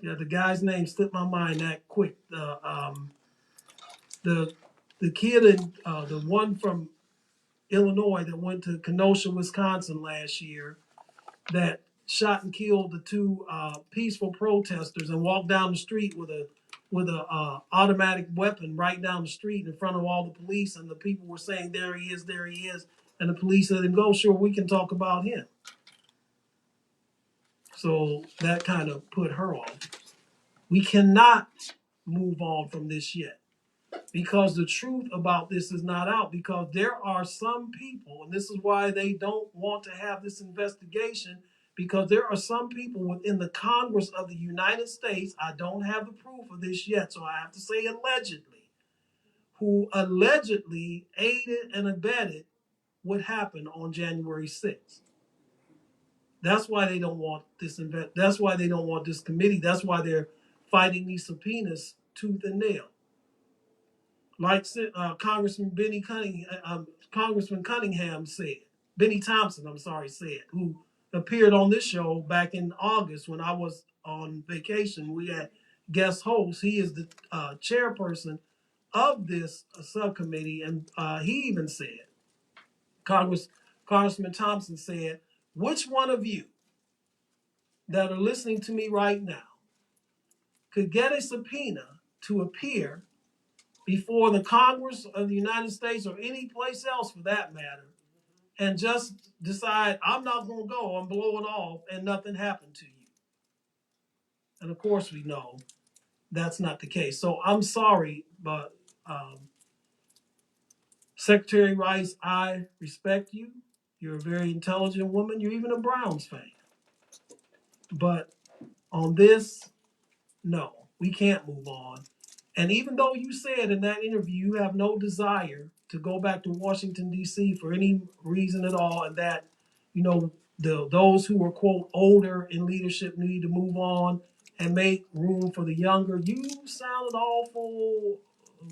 the guy's name slipped my mind that quick. The the kid in the one from Illinois that went to Kenosha, Wisconsin last year that shot and killed the two peaceful protesters and walked down the street with a automatic weapon right down the street in front of all the police, and the people were saying, there he is, and the police let him go. Sure, we can talk about him. So that kind of put her off. We cannot move on from this yet, because the truth about this is not out, because there are some people, and this is why they don't want to have this investigation, because there are some people within the Congress of the United States, I don't have the proof of this yet, so I have to say allegedly, who allegedly aided and abetted what happened on January 6th. That's why they don't want that's why they don't want this committee. That's why they're fighting these subpoenas tooth and nail. Like Congressman Cunningham said, Benny Thompson, said, who appeared on this show back in August when I was on vacation. We had guest hosts. He is the chairperson of this subcommittee, and he even said, Congressman Thompson said, which one of you that are listening to me right now could get a subpoena to appear before the Congress of the United States or any place else for that matter, and just decide, I'm not going to go and blow it off and nothing happened to you? And of course we know that's not the case. So I'm sorry, but Secretary Rice, I respect you. You're a very intelligent woman. You're even a Browns fan. But on this, no, we can't move on. And even though you said in that interview you have no desire to go back to Washington, D.C. for any reason at all, and that, those who are, quote, older in leadership need to move on and make room for the younger, you sound an awful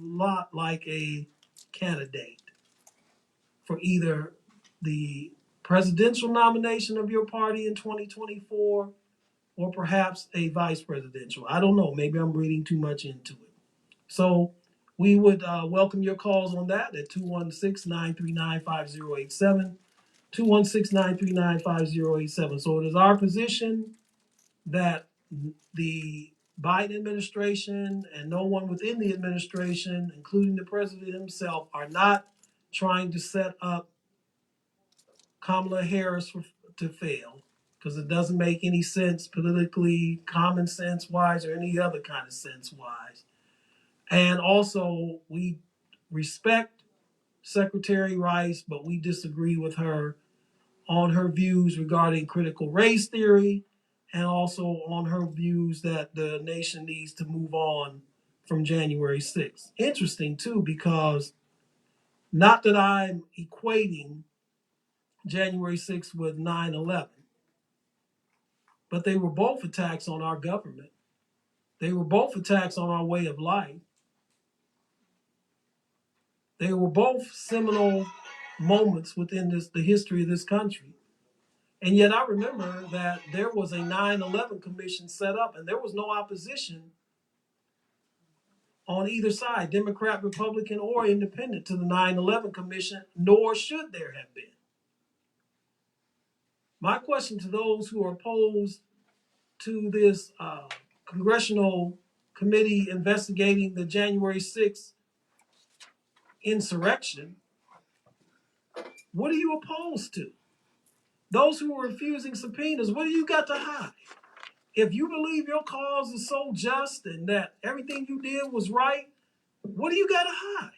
lot like a candidate for either the presidential nomination of your party in 2024 or perhaps a vice presidential. I don't know. Maybe I'm reading too much into it. So we would welcome your calls on that at 216-939-5087, 216-939-5087. So it is our position that the Biden administration and no one within the administration, including the president himself, are not trying to set up Kamala Harris to fail, because it doesn't make any sense politically, common sense wise, or any other kind of sense wise. And also, we respect Secretary Rice, but we disagree with her on her views regarding critical race theory, and also on her views that the nation needs to move on from January 6th. Interesting, too, because not that I'm equating January 6th with 9/11, but they were both attacks on our government. They were both attacks on our way of life. They were both seminal moments within the history of this country. And yet I remember that there was a 9/11 commission set up, and there was no opposition on either side, Democrat, Republican, or independent, to the 9/11 commission, nor should there have been. My question to those who are opposed to this congressional committee investigating the January 6th insurrection, what are you opposed to? Those who are refusing subpoenas, what do you got to hide? If you believe your cause is so just and that everything you did was right, what do you got to hide?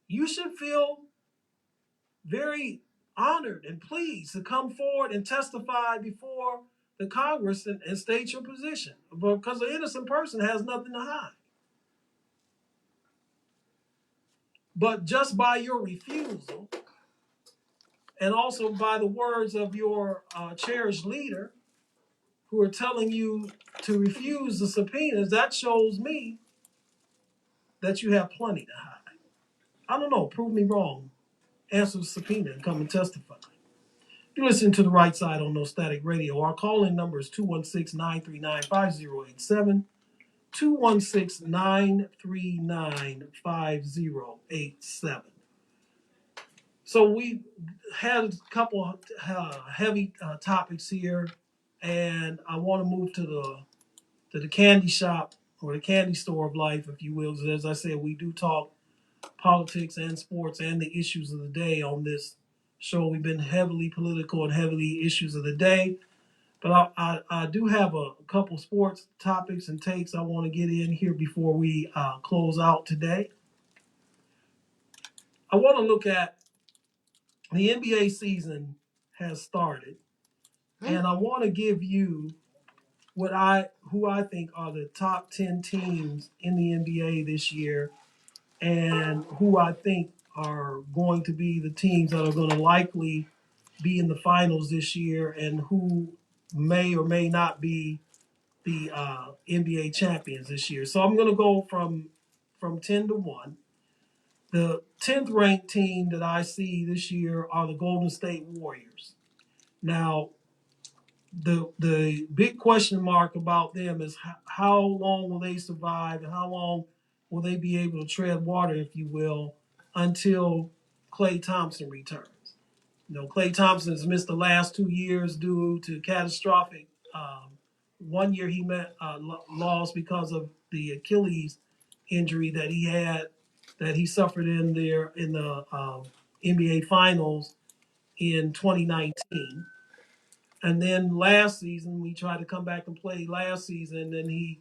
You should feel very honored and pleased to come forward and testify before the Congress and state your position, because an innocent person has nothing to hide. But just by your refusal, and also by the words of your cherished leader, who are telling you to refuse the subpoenas, that shows me that you have plenty to hide? I don't know. Prove me wrong. Answer the subpoena and come and testify. You listen to the right side on No Static Radio. Our call-in number is 216-939-5087. 216-939-5087. So we had a couple heavy topics here, and I want to move to the candy shop or the candy store of life, if you will. As I said, we do talk politics and sports and the issues of the day on this show. We've been heavily political and heavily issues of the day. But I do have a couple sports topics and takes I want to get in here before we close out today. I want to look at the NBA season has started, and I want to give you who I think are the top 10 teams in the NBA this year, and who I think are going to be the teams that are going to likely be in the finals this year, and who may or may not be the NBA champions this year. So I'm going to go from 10 to 1. The 10th ranked team that I see this year are the Golden State Warriors. Now, the big question mark about them is how long will they survive and how long will they be able to tread water, if you will, until Klay Thompson returns. Klay Thompson has missed the last 2 years due to catastrophic. 1 year he lost because of the Achilles injury that he suffered in the NBA Finals in 2019. And then last season, we tried to come back and play last season, and he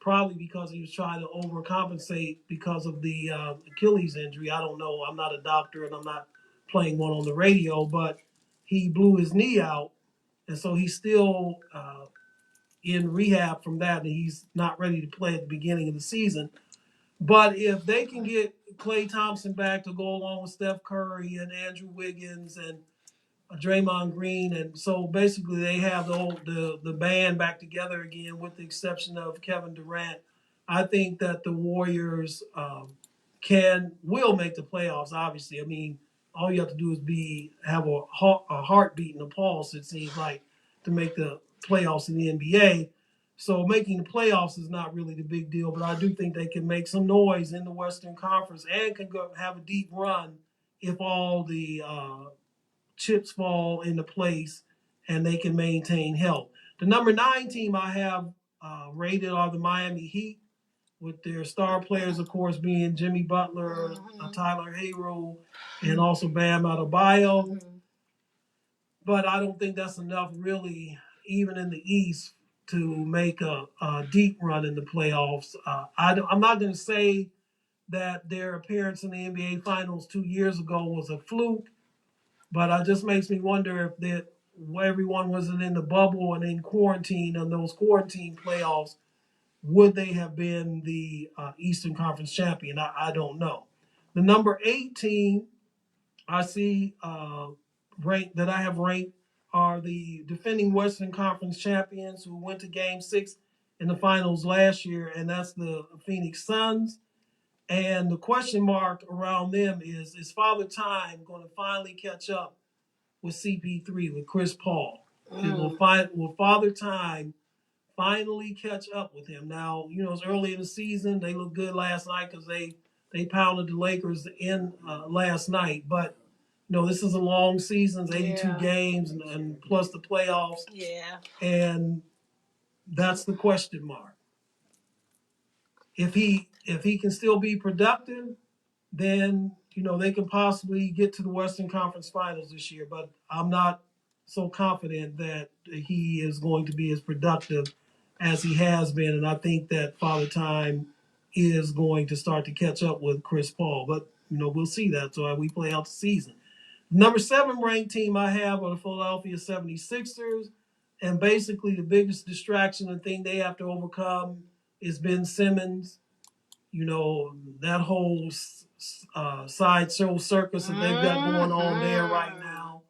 probably because he was trying to overcompensate because of the Achilles injury. I don't know. I'm not a doctor, and I'm not playing one on the radio, but he blew his knee out, and so he's still in rehab from that, and he's not ready to play at the beginning of the season. But if they can get Klay Thompson back to go along with Steph Curry and Andrew Wiggins and Draymond Green, and so basically they have the band back together again, with the exception of Kevin Durant. I think that the Warriors will make the playoffs. Obviously, I mean, all you have to do is have a heartbeat and a pulse. It seems like to make the playoffs in the NBA. So making the playoffs is not really the big deal, but I do think they can make some noise in the Western Conference and can have a deep run if all the chips fall into place and they can maintain health. The number 9 team I have rated are the Miami Heat, with their star players, of course, being Jimmy Butler, Tyler Herro, and also Bam Adebayo. But I don't think that's enough, really, even in the East, to make a deep run in the playoffs. I'm not going to say that their appearance in the NBA Finals 2 years ago was a fluke, but it just makes me wonder if everyone wasn't in the bubble and in quarantine, and those quarantine playoffs, would they have been the Eastern Conference champion? I don't know. The number 18 I see ranked are the defending Western Conference champions who went to Game 6 in the finals last year, and that's the Phoenix Suns. And the question mark around them is Father Time going to finally catch up with CP3, with Chris Paul? Will Father Time finally catch up with him? Now, it's early in the season. They looked good last night because they pounded the Lakers in last night. But, this is a long season, 82 games, and plus the playoffs. Yeah. And that's the question mark. If he can still be productive, then they can possibly get to the Western Conference Finals this year. But I'm not so confident that he is going to be as productive as he has been, and I think that Father Time is going to start to catch up with Chris Paul. But we'll see that. So we play out the season. Number 7 ranked team I have are the Philadelphia 76ers, and basically the biggest distraction and thing they have to overcome is Ben Simmons. That whole sideshow circus that they've got going on there right now.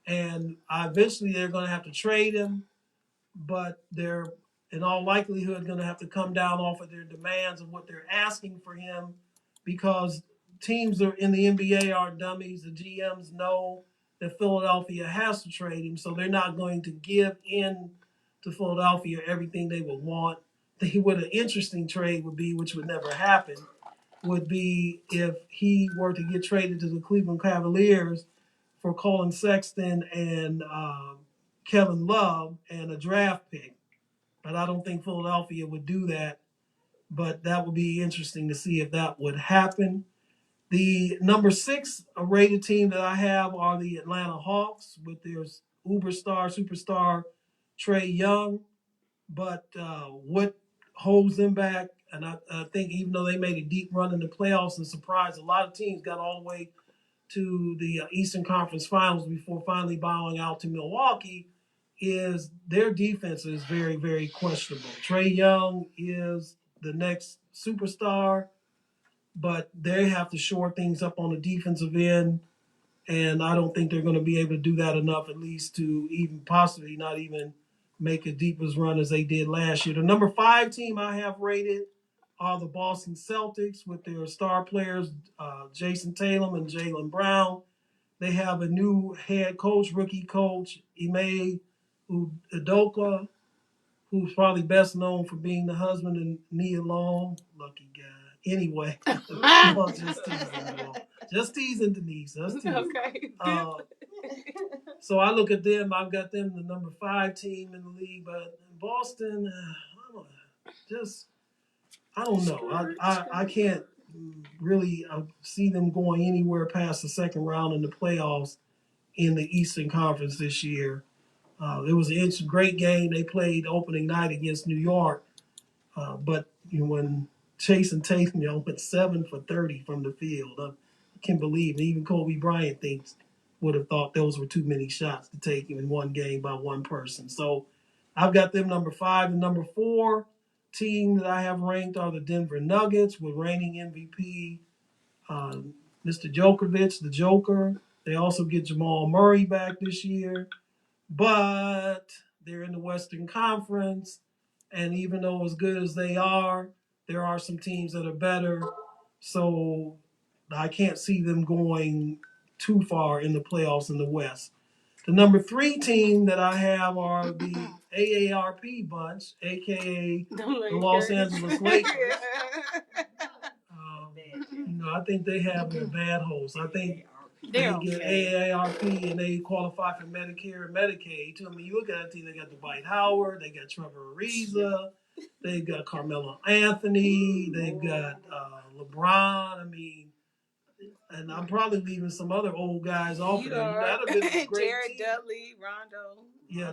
And eventually they're going to have to trade him, but in all likelihood, going to have to come down off of their demands of what they're asking for him, because teams are in the NBA aren't dummies. The GMs know that Philadelphia has to trade him, so they're not going to give in to Philadelphia everything they would want. What an interesting trade would be, which would never happen, would be if he were to get traded to the Cleveland Cavaliers for Colin Sexton and Kevin Love and a draft pick. But I don't think Philadelphia would do that. But that would be interesting to see if that would happen. The number 6 rated team that I have are the Atlanta Hawks with their superstar Trae Young. But what holds them back, and I think even though they made a deep run in the playoffs and surprised a lot of teams, got all the way to the Eastern Conference Finals before finally bowing out to Milwaukee, is their defense is very, very questionable. Trae Young is the next superstar, but they have to shore things up on the defensive end, and I don't think they're going to be able to do that enough, at least to even possibly not even make a deepest run as they did last year. The number 5 team I have rated are the Boston Celtics with their star players, Jason Tatum and Jaylen Brown. They have a new head coach, rookie coach, Ime Udoka, who's probably best known for being the husband of Nia Long. Lucky guy. Anyway, no, just teasing Denise. Just teasing. Okay. So I look at them. I've got them the number 5 team in the league, but in Boston, I don't know. I can't really see them going anywhere past the second round in the playoffs in the Eastern Conference this year. It was a great game. They played opening night against New York, but when Jason Tatum went 7 for 30 from the field, I can't believe it. Even Kobe Bryant would have thought those were too many shots to take in one game by one person. So I've got them number 5 and number 4 team that I have ranked are the Denver Nuggets with reigning MVP Mr. Djokovic, the Joker. They also get Jamal Murray back this year, but they're in the Western Conference, and even though as good as they are, there are some teams that are better. So I can't see them going too far in the playoffs in the West. The number 3 team that I have are the AARP bunch, aka the Los Angeles Lakers. I think they have their bad holes. I think they get AARP and they qualify for Medicare and Medicaid. I mean, you look at that team, they got Dwight Howard, they got Trevor Ariza, they've got Carmelo Anthony, they've got LeBron. I mean, and I'm probably leaving some other old guys off of there. That'd have been a great Jared team. Dudley, Rondo. Yeah.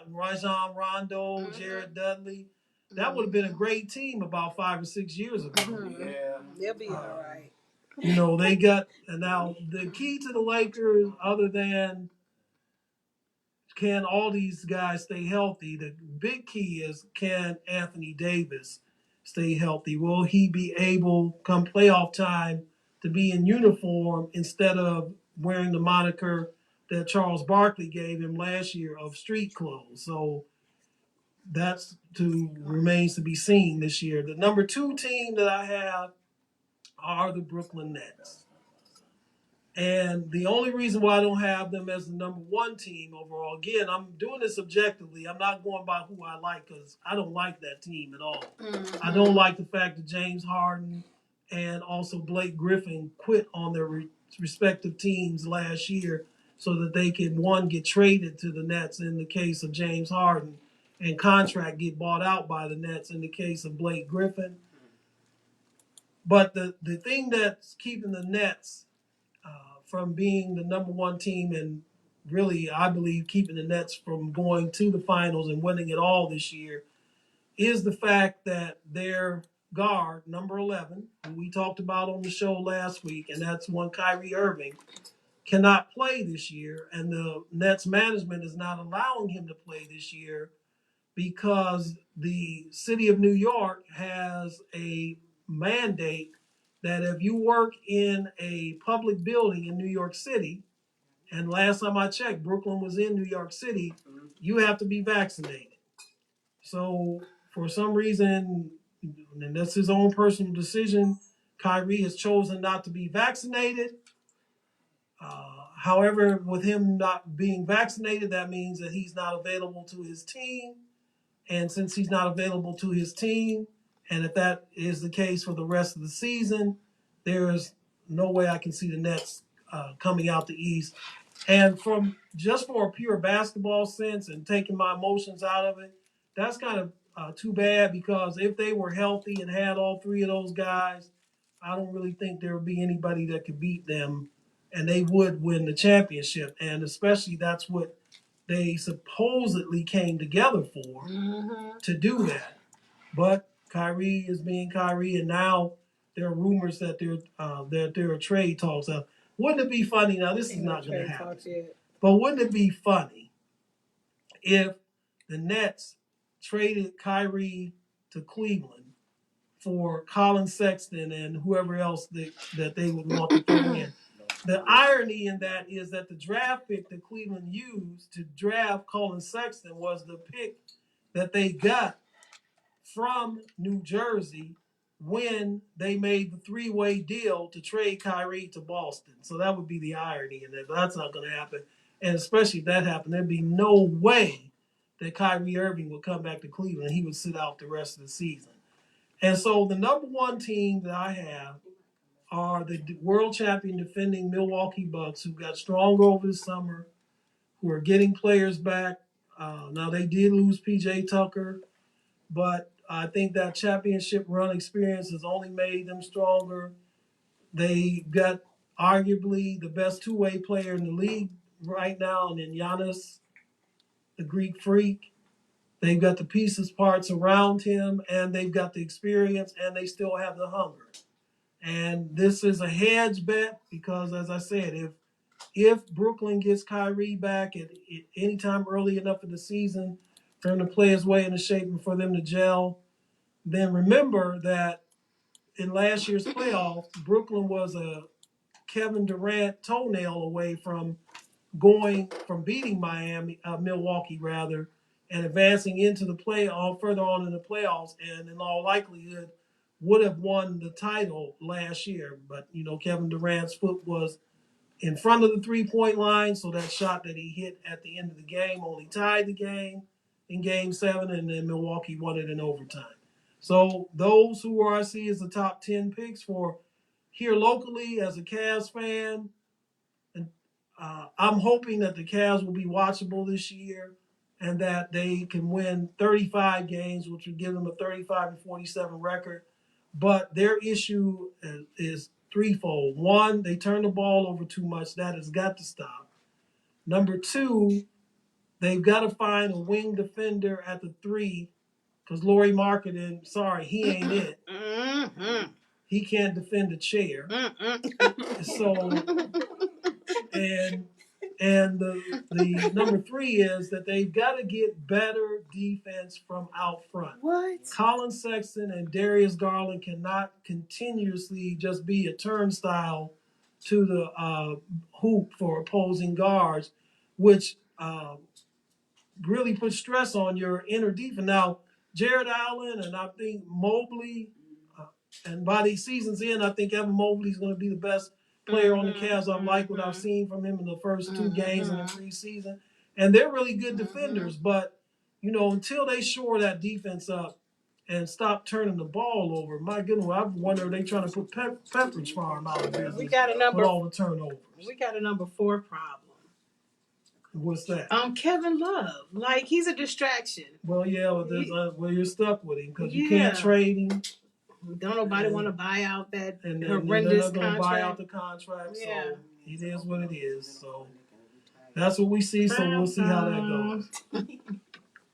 Rajon Rondo, Jared Dudley. That would have been a great team about 5 or 6 years ago. Yeah, they'll be all right. They got, and now the key to the Lakers, other than can all these guys stay healthy, the big key is can Anthony Davis stay healthy? Will he be able, come playoff time, to be in uniform instead of wearing the moniker that Charles Barkley gave him last year of street clothes? So that's remains to be seen this year. The number 2 team that I have are the Brooklyn Nets. And the only reason why I don't have them as the number 1 team overall, again, I'm doing this objectively. I'm not going by who I like because I don't like that team at all. Mm-hmm. I don't like the fact that James Harden and also Blake Griffin quit on their respective teams last year so that they could, one, get traded to the Nets in the case of James Harden and contract get bought out by the Nets in the case of Blake Griffin. But the thing that's keeping the Nets from being the number 1 team and really, I believe, keeping the Nets from going to the finals and winning it all this year is the fact that their guard, number 11, who we talked about on the show last week, and that's one Kyrie Irving, cannot play this year. And the Nets management is not allowing him to play this year because the city of New York has a mandate that if you work in a public building in New York City, and last time I checked, Brooklyn was in New York City, you have to be vaccinated. So for some reason, and that's his own personal decision, Kyrie has chosen not to be vaccinated. However, with him not being vaccinated, that means that he's not available to his team. And since he's not available to his team, and if that is the case for the rest of the season, there's no way I can see the Nets coming out the East. And from just for a pure basketball sense and taking my emotions out of it, that's kind of too bad because if they were healthy and had all three of those guys, I don't really think there would be anybody that could beat them, and they would win the championship. And especially that's what they supposedly came together for to do that. But Kyrie is being Kyrie, and now there are rumors that there are trade talks. Wouldn't it be funny? Now this is not going to happen, but wouldn't it be funny if the Nets traded Kyrie to Cleveland for Colin Sexton and whoever else that they would want to throw in? The irony in that is that the draft pick that Cleveland used to draft Colin Sexton was the pick that they got from New Jersey when they made the three-way deal to trade Kyrie to Boston. So that would be the irony in it. But that's not going to happen. And especially if that happened, there'd be no way that Kyrie Irving would come back to Cleveland. He would sit out the rest of the season. And so the number one team that I have are the world champion defending Milwaukee Bucks, who got stronger over the summer, who are getting players back. Now, they did lose P.J. Tucker, but I think that championship run experience has only made them stronger. They got arguably the best two-way player in the league right now, and in Giannis, the Greek freak. They've got the pieces, parts around him, and they've got the experience, and they still have the hunger. And this is a hedge bet because, as I said, if Brooklyn gets Kyrie back at any time early enough in the season for him to play his way into shape and for them to gel, then remember that in last year's playoffs, Brooklyn was a Kevin Durant toenail away from beating Milwaukee rather, and advancing into the playoff further on in the playoffs, and in all likelihood would have won the title last year. But Kevin Durant's foot was in front of the 3-point line, so that shot that he hit at the end of the game only tied the game in Game 7, and then Milwaukee won it in overtime. So those who I see as the top 10 picks for here locally as a Cavs fan, and I'm hoping that the Cavs will be watchable this year and that they can win 35 games, which would give them a 35-47 record. But their issue is threefold. One, they turn the ball over too much. That has got to stop. Number two, they've got to find a wing defender at the 3 because Lauri Markkanen, sorry, he ain't it. He can't defend a chair. So, and the number 3 is that they've got to get better defense from out front. What? Colin Sexton and Darius Garland cannot continuously just be a turnstile to the hoop for opposing guards, which really puts stress on your inner defense. Now, Jared Allen and I think Mobley, and by the season's end, I think Evan Mobley is going to be the best player on the Cavs. I like what I've seen from him in the first 2 games in the preseason. And they're really good defenders, but, until they shore that defense up and stop turning the ball over, my goodness, I wonder if they're trying to put Pepperidge Farm out of business with all the turnovers. We got a number 4 problem. What's that? Kevin Love. Like, he's a distraction. Well, yeah, well, you're stuck with him because you can't trade him. Don't nobody want to buy out that and horrendous they're contract. Buy out the contract, yeah. So it is what it is. So that's what we see. So we'll see how that goes.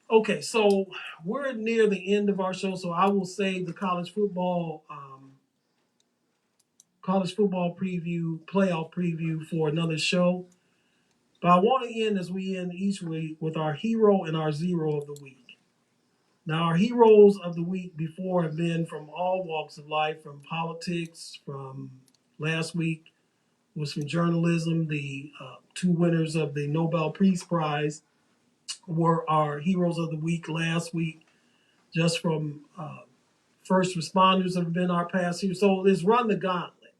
Okay, so we're near the end of our show, so I will save the college football preview, playoff preview for another show. But I want to end as we end each week with our hero and our zero of the week. Now, our heroes of the week before have been from all walks of life, from politics, from last week was from journalism. The 2 winners of the Nobel Peace Prize were our heroes of the week last week. just from first responders that have been our past here. So let's run the gauntlet.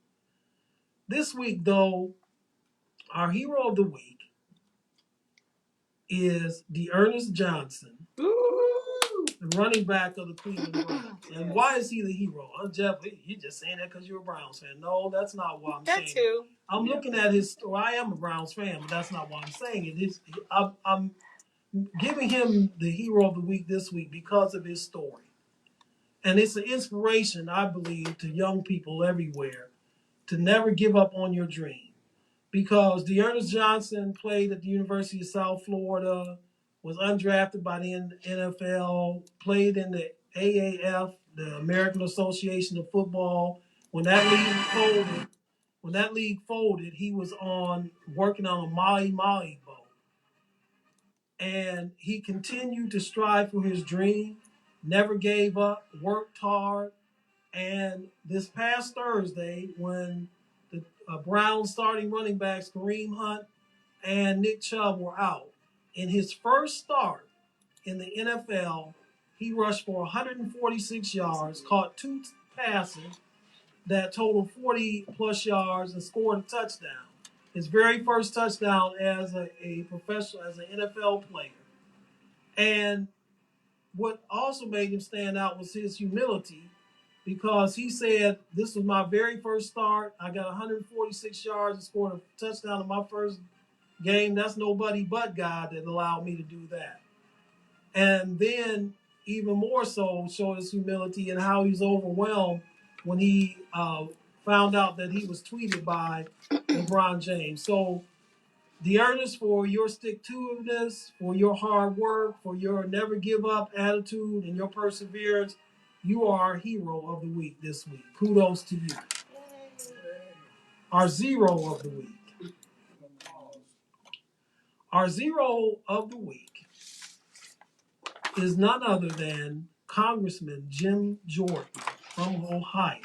This week, though, our hero of the week is D'Ernest Johnson, the running back of the Cleveland Browns. And why is he the hero? Jeff, you just saying that because you're a Browns fan. No, that's not why I'm saying. That too. I'm looking at his story. I am a Browns fan, but that's not why I'm saying it. I'm giving him the hero of the week this week because of his story. And it's an inspiration, I believe, to young people everywhere to never give up on your dream. Because D'Ernest Johnson played at the University of South Florida, was undrafted by the NFL, played in the AAF, the American Association of Football. When that league folded, he was working on a Maui boat. And he continued to strive for his dream, never gave up, worked hard. And this past Thursday, when the Browns starting running backs Kareem Hunt and Nick Chubb were out, in his first start in the NFL, he rushed for 146 yards, caught 2 passes that totaled 40 plus yards, and scored a touchdown. His very first touchdown as a professional, as an NFL player. And what also made him stand out was his humility, because he said, this was my very first start. I got 146 yards and scored a touchdown in my first game. That's nobody but God that allowed me to do that. And then even more so showed his humility and how he's overwhelmed when he found out that he was tweeted by LeBron James. So D'Ernest, for your stick-to-itiveness, for your hard work, for your never give up attitude and your perseverance, you are our hero of the week this week. Kudos to you. Our zero of the week. Our zero of the week is none other than Congressman Jim Jordan from Ohio,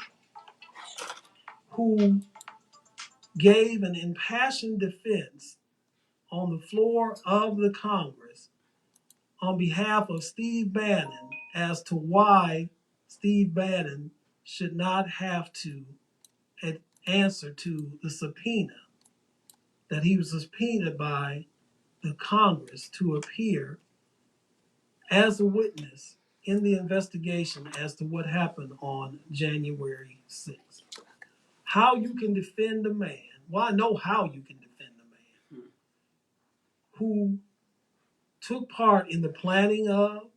who gave an impassioned defense on the floor of the Congress on behalf of Steve Bannon as to why Steve Bannon should not have to answer to the subpoena that he was subpoenaed by the Congress to appear as a witness in the investigation as to what happened on January 6th. How you can defend a man, well, I know how you can defend a man who took part in the planning of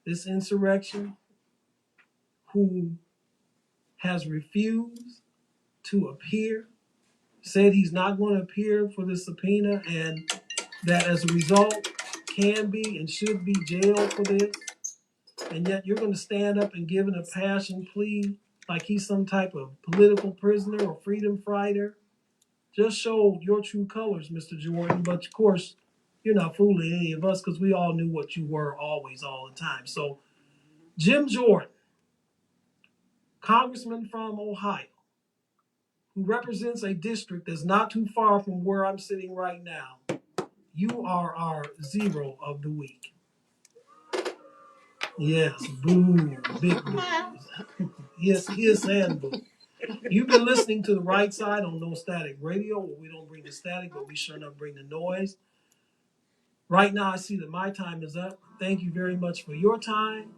this insurrection, who has refused to appear, said he's not going to appear for the subpoena, and that as a result can be and should be jailed for this. And yet you're going to stand up and give an impassioned plea like he's some type of political prisoner or freedom fighter. Just showed your true colors, Mr. Jordan. But of course, you're not fooling any of us, because we all knew what you were always, all the time. So Jim Jordan, congressman from Ohio, who represents a district that's not too far from where I'm sitting right now, you are our zero of the week. Yes, boo, big boo. Yes, and boo. You've been listening to The Right Side on No Static Radio, where we don't bring the static, but we sure enough bring the noise. Right now, I see that my time is up. Thank you very much for your time.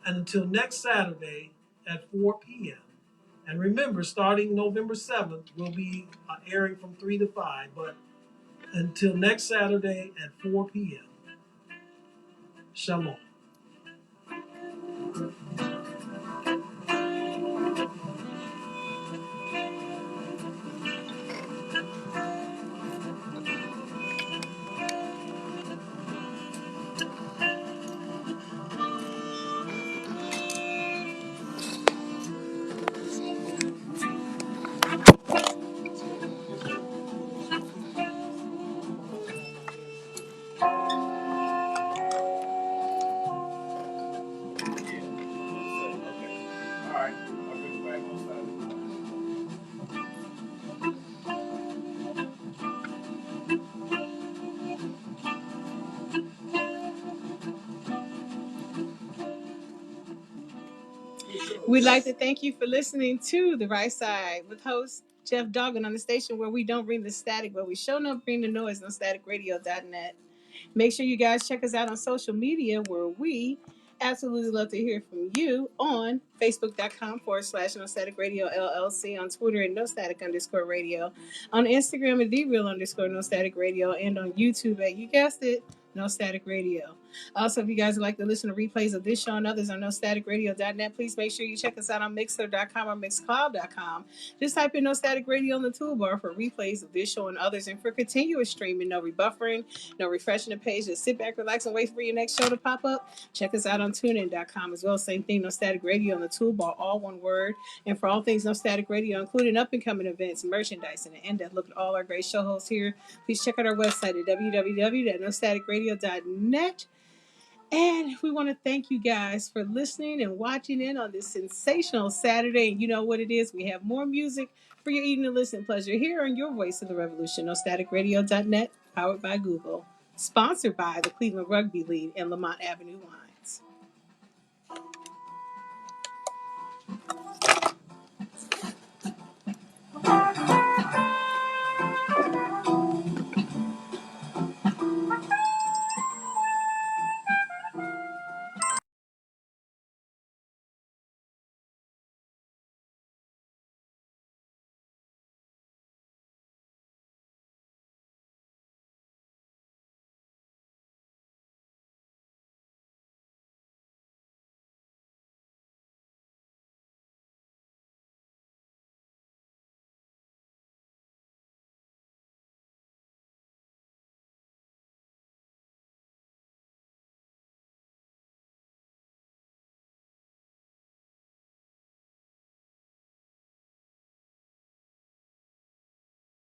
And until next Saturday at 4 p.m. And remember, starting November 7th, we'll be airing from 3 to 5. But until next Saturday at 4 p.m. Shalom. We'd like to thank you for listening to The Right Side with host Jeff Doggan on the station where we don't bring the static, but we show no bring the noise on staticradio.net. Make sure you guys check us out on social media where we absolutely love to hear from you on Facebook.com/No Static Radio LLC, on Twitter at No Static _ radio, on Instagram at TheReal_No Static Radio, and on YouTube at, you guessed it, No Static Radio. Also, if you guys would like to listen to replays of this show and others on NoStaticRadio.net, please make sure you check us out on Mixer.com or Mixcloud.com. Just type in No Static Radio in the toolbar for replays of this show and others, and for continuous streaming, no rebuffering, no refreshing the page. Just sit back, relax, and wait for your next show to pop up. Check us out on TuneIn.com as well. Same thing, No Static Radio on the toolbar, all one word. And for all things No Static Radio, including up and coming events, merchandise, and an in-depth look at all our great show hosts here, please check out our website at www.nostaticradio.net. And we want to thank you guys for listening and watching in on this sensational Saturday. And you know what it is? We have more music for your eating and listening pleasure here on your Voice of the Revolution, NoStaticRadio.net, powered by Google, sponsored by the Cleveland Rugby League and Lamont Avenue Wine.